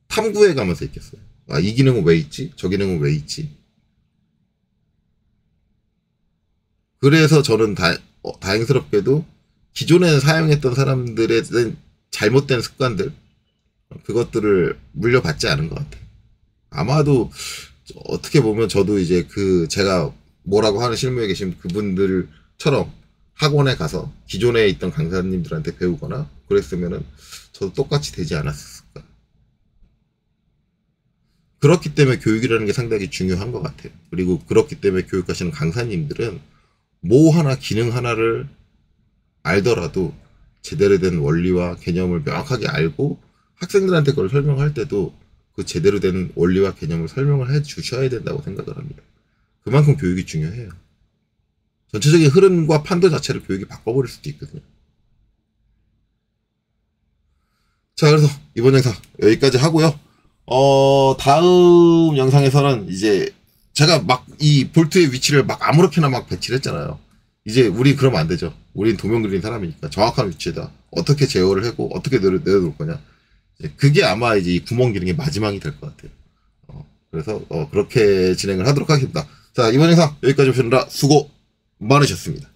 탐구해 가면서 익혔어요. 아, 이 기능은 왜 있지? 저 기능은 왜 있지? 그래서 저는 다행스럽게도 기존에 사용했던 사람들의 잘못된 습관들, 그것들을 물려받지 않은 것 같아요. 아마도 어떻게 보면 저도 이제 제가 뭐라고 하는 실무에 계신 그분들처럼 학원에 가서 기존에 있던 강사님들한테 배우거나 그랬으면은 저도 똑같이 되지 않았을까. 그렇기 때문에 교육이라는 게 상당히 중요한 것 같아요. 그리고 그렇기 때문에 교육하시는 강사님들은 뭐 하나 기능 하나를 알더라도 제대로 된 원리와 개념을 명확하게 알고 학생들한테 그걸 설명할 때도 그 제대로 된 원리와 개념을 설명을 해 주셔야 된다고 생각을 합니다. 그만큼 교육이 중요해요. 전체적인 흐름과 판도 자체를 교육이 바꿔버릴 수도 있거든요. 자, 그래서 이번 영상 여기까지 하고요. 다음 영상에서는 이제 제가 막 이 볼트의 위치를 막 아무렇게나 막 배치를 했잖아요. 이제 우리 그러면 안 되죠. 우린 도면 그리는 사람이니까 정확한 위치에다 어떻게 제어를 하고 어떻게 내려놓을 거냐. 그게 아마 이제 이 구멍 기능의 마지막이 될 것 같아요. 그래서 그렇게 진행을 하도록 하겠습니다. 자, 이번 영상 여기까지 보시느라 수고 많으셨습니다.